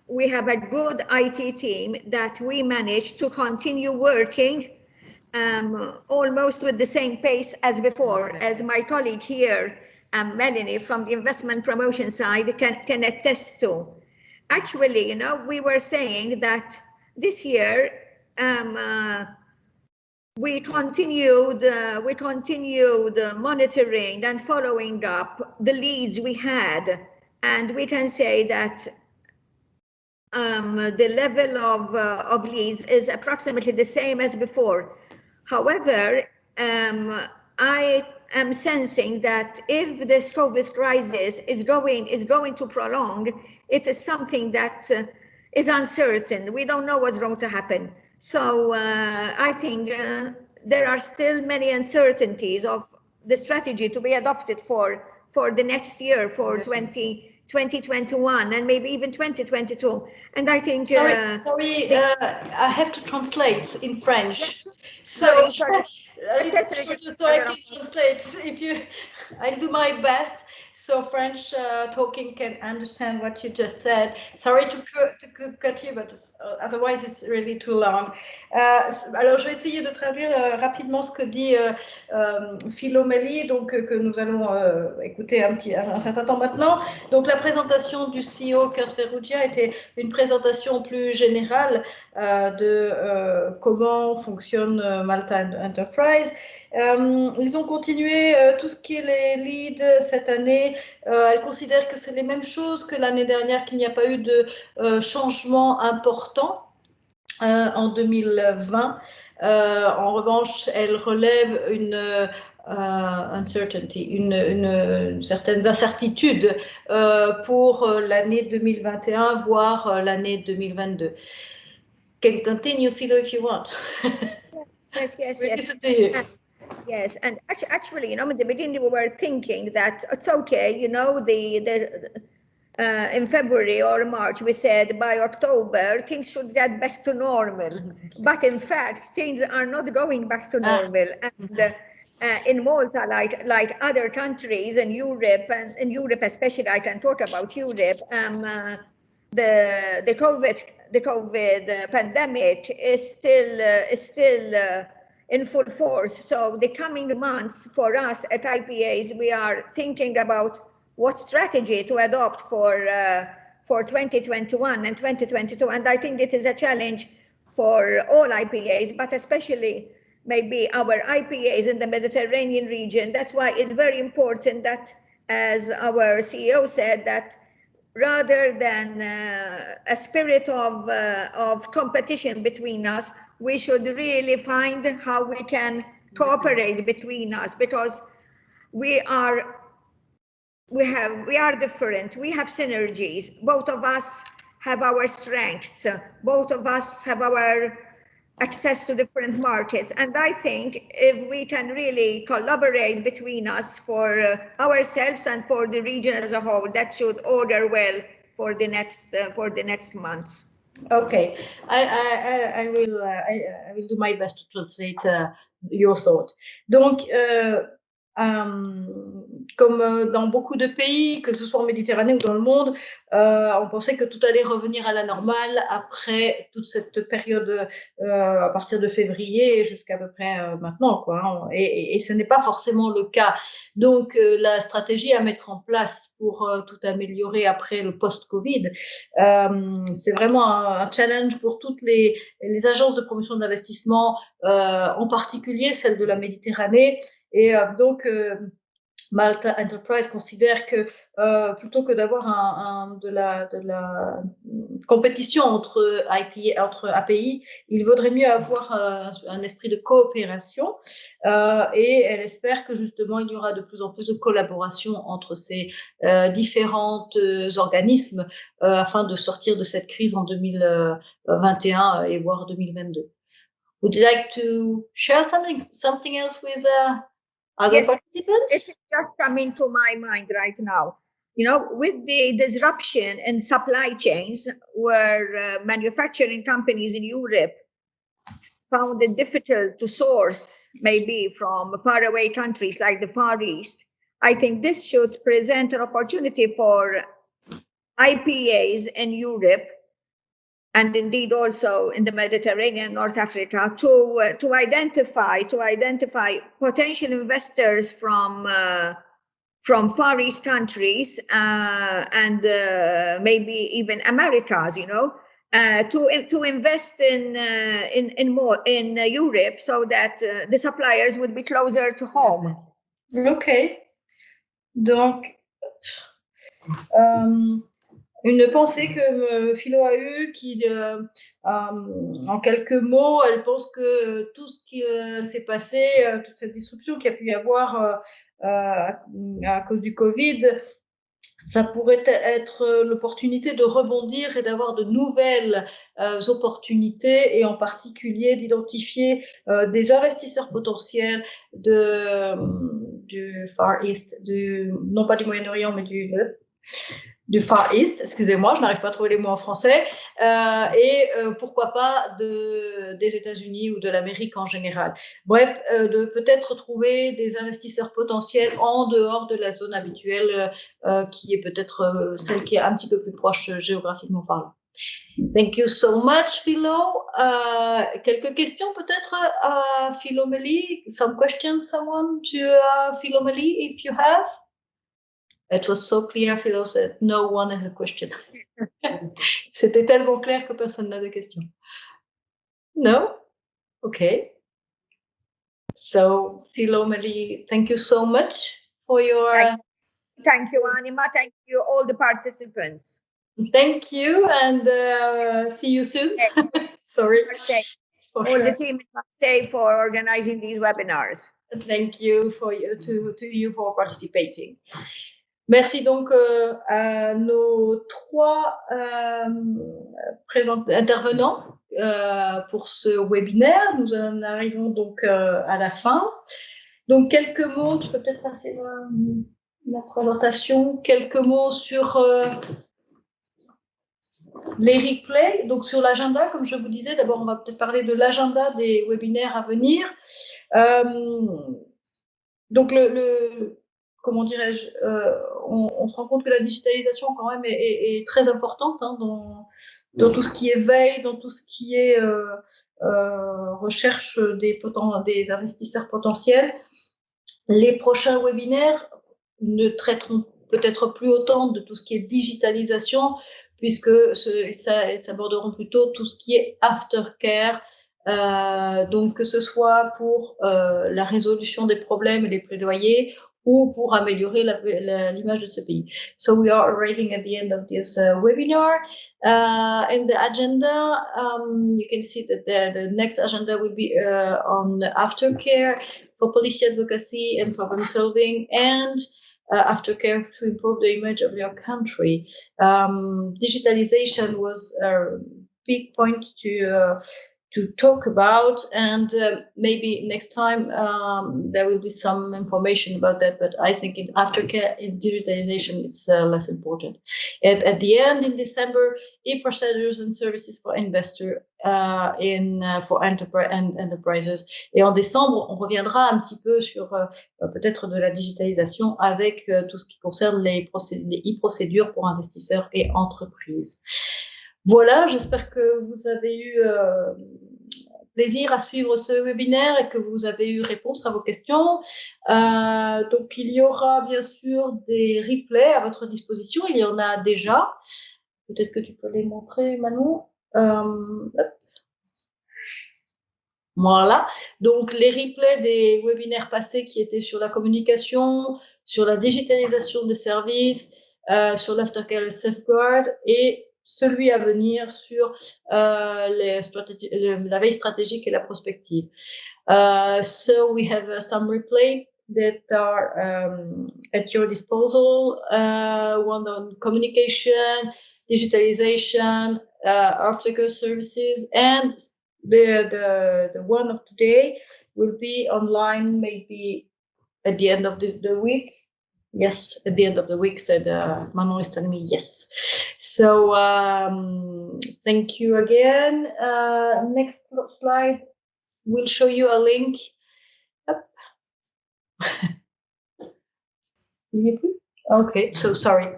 we have a good IT team that we managed to continue working almost with the same pace as before, as my colleague here, Melanie from the investment promotion side can attest to. Actually, you know, we were saying that this year we continued monitoring and following up the leads we had, and we can say that the level of leads is approximately the same as before. However, I am sensing that if this COVID crisis is going to prolong, it is something that is uncertain. We don't know what's going to happen. So I think there are still many uncertainties of the strategy to be adopted for the next year, for 2021 and maybe even 2022. And I think sorry, I have to translate in French. Yes. So, sorry. so I can translate. If you, I'll do my best so French talking can understand what you just said. Sorry to cut you, but otherwise it's really too long. Alors je vais essayer de traduire rapidement ce que dit Philo Meli, donc que nous allons écouter un certain temps maintenant. Donc la présentation du CEO Kurt Ferrugia était une présentation plus générale de comment fonctionne Malta Enterprise. Ils ont continué tout ce qui est les leads cette année. Elles considèrent que c'est les mêmes choses que l'année dernière, qu'il n'y a pas eu de changement important en 2020. En revanche, elles relèvent une uncertainty, une certaines incertitudes pour l'année 2021, voire l'année 2022. Can continue, Philo, if you want. Yes. Yes, and actually, you know, in the beginning we were thinking that it's okay, you know, in February or March we said by October things should get back to normal, but in fact things are not going back to normal. And in Malta, like other countries in Europe, and in Europe especially, I can talk about Europe. The COVID pandemic is still in full force. So the coming months for us at IPAs, we are thinking about what strategy to adopt for 2021 and 2022. And I think it is a challenge for all IPAs, but especially maybe our IPAs in the Mediterranean region. That's why it's very important that, as our CEO said, that rather than a spirit of competition between us, we should really find how we can cooperate between us, because we are different. We have synergies. Both of us have our strengths. Both of us have our access to different markets. And I think if we can really collaborate between us for ourselves and for the region as a whole, that should augur well for the next months. Okay, I will do my best to translate your thought. Donc, comme dans beaucoup de pays, que ce soit en Méditerranée ou dans le monde, on pensait que tout allait revenir à la normale après toute cette période à partir de février jusqu'à peu près maintenant, quoi. Et ce n'est pas forcément le cas. Donc, la stratégie à mettre en place pour tout améliorer après le post-Covid, c'est vraiment un challenge pour toutes les agences de promotion d'investissement, en particulier celles de la Méditerranée. Et donc, Malta Enterprise considère que plutôt que d'avoir de la compétition entre API, il vaudrait mieux avoir un esprit de coopération, et elle espère que justement il y aura de plus en plus de collaboration entre ces différents organismes afin de sortir de cette crise en 2021 et voire 2022. Would you like to share something else with other participants? It's just coming to my mind right now. You know, with the disruption in supply chains, where manufacturing companies in Europe found it difficult to source, maybe from faraway countries like the Far East, I think this should present an opportunity for IPAs in Europe, and indeed also in the Mediterranean, North Africa, to identify potential investors from Far East countries and maybe even Americas, you know, to invest in Europe, so that the suppliers would be closer to home. Okay. Donc, une pensée que Philo a eue, qui, en quelques mots, elle pense que tout ce qui s'est passé, toute cette disruption qu'il y a pu y avoir à cause du Covid, ça pourrait être l'opportunité de rebondir et d'avoir de nouvelles opportunités, et en particulier d'identifier des investisseurs potentiels du Far East, non pas du Moyen-Orient, mais du Far East, excusez-moi, je n'arrive pas à trouver les mots en français, et pourquoi pas des États-Unis ou de l'Amérique en général. Bref, de peut-être trouver des investisseurs potentiels en dehors de la zone habituelle, qui est peut-être celle qui est un petit peu plus proche géographiquement parlant. Thank you so much, Philo. Quelques questions peut-être à Philomeli? Some questions, someone to Philomeli, if you have? It was so clear, Philo said, no one has a question. C'était tellement clair que personne n'a de questions. No? Okay. So, Philomeli, thank you so much for your... Thank you, Anima. Thank you, all the participants. Thank you, and see you soon. Sorry. All the team at Marseille for organizing these webinars. Thank you to you for participating. Merci donc à nos trois intervenants pour ce webinaire. Nous en arrivons donc à la fin. Donc quelques mots, tu peux peut-être passer la présentation, quelques mots sur les replays, donc sur l'agenda, comme je vous disais. D'abord, on va peut-être parler de l'agenda des webinaires à venir. Donc comment dirais-je, on se rend compte que la digitalisation quand même est très importante hein, dans tout ce qui est veille, dans tout ce qui est recherche des investisseurs potentiels. Les prochains webinaires ne traiteront peut-être plus autant de tout ce qui est digitalisation, puisque ils aborderont plutôt tout ce qui est aftercare, donc que ce soit pour la résolution des problèmes et les plaidoyers, ou pour améliorer l'image de ce pays. So we are arriving at the end of this webinar. In the agenda, you can see that the next agenda will be on aftercare for policy advocacy and problem solving, and aftercare to improve the image of your country. Digitalization was a big point to talk about, and maybe next time there will be some information about that, but I think in aftercare, in digitalization, it's less important. And at the end, in December, e-procedures and services for investors for enterprises. Et en décembre, on reviendra un petit peu sur peut-être de la digitalisation avec tout ce qui concerne les e-procédures pour investisseurs et entreprises. Voilà, j'espère que vous avez eu plaisir à suivre ce webinaire et que vous avez eu réponse à vos questions. Donc, il y aura bien sûr des replays à votre disposition. Il y en a déjà. Peut-être que tu peux les montrer, Manon. Voilà. Donc, les replays des webinaires passés qui étaient sur la communication, sur la digitalisation des services, sur l'aftercare safeguard, et celui à venir sur la veille stratégique et la prospective. So we have some replay that are at your disposal. One on communication, digitalization, aftercare services, and the one of today will be online maybe at the end of the week. Yes, at the end of the week, said Manon is telling me yes. So thank you again. Next slide will show you a link. Up. Il n'y est plus? Okay, so sorry.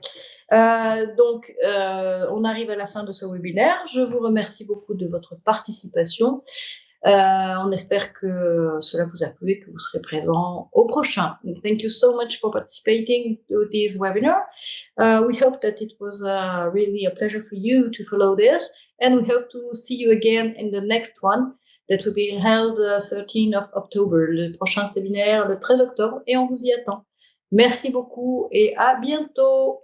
Donc, on arrive à la fin de ce webinaire. Je vous remercie beaucoup de votre participation. On espère que cela vous a plu et que vous serez présents au prochain. Thank you so much for participating to this webinar. We hope that it was really a pleasure for you to follow this, and we hope to see you again in the next one that will be held 13th of October, le prochain séminaire le 13 octobre, et on vous y attend. Merci beaucoup et à bientôt.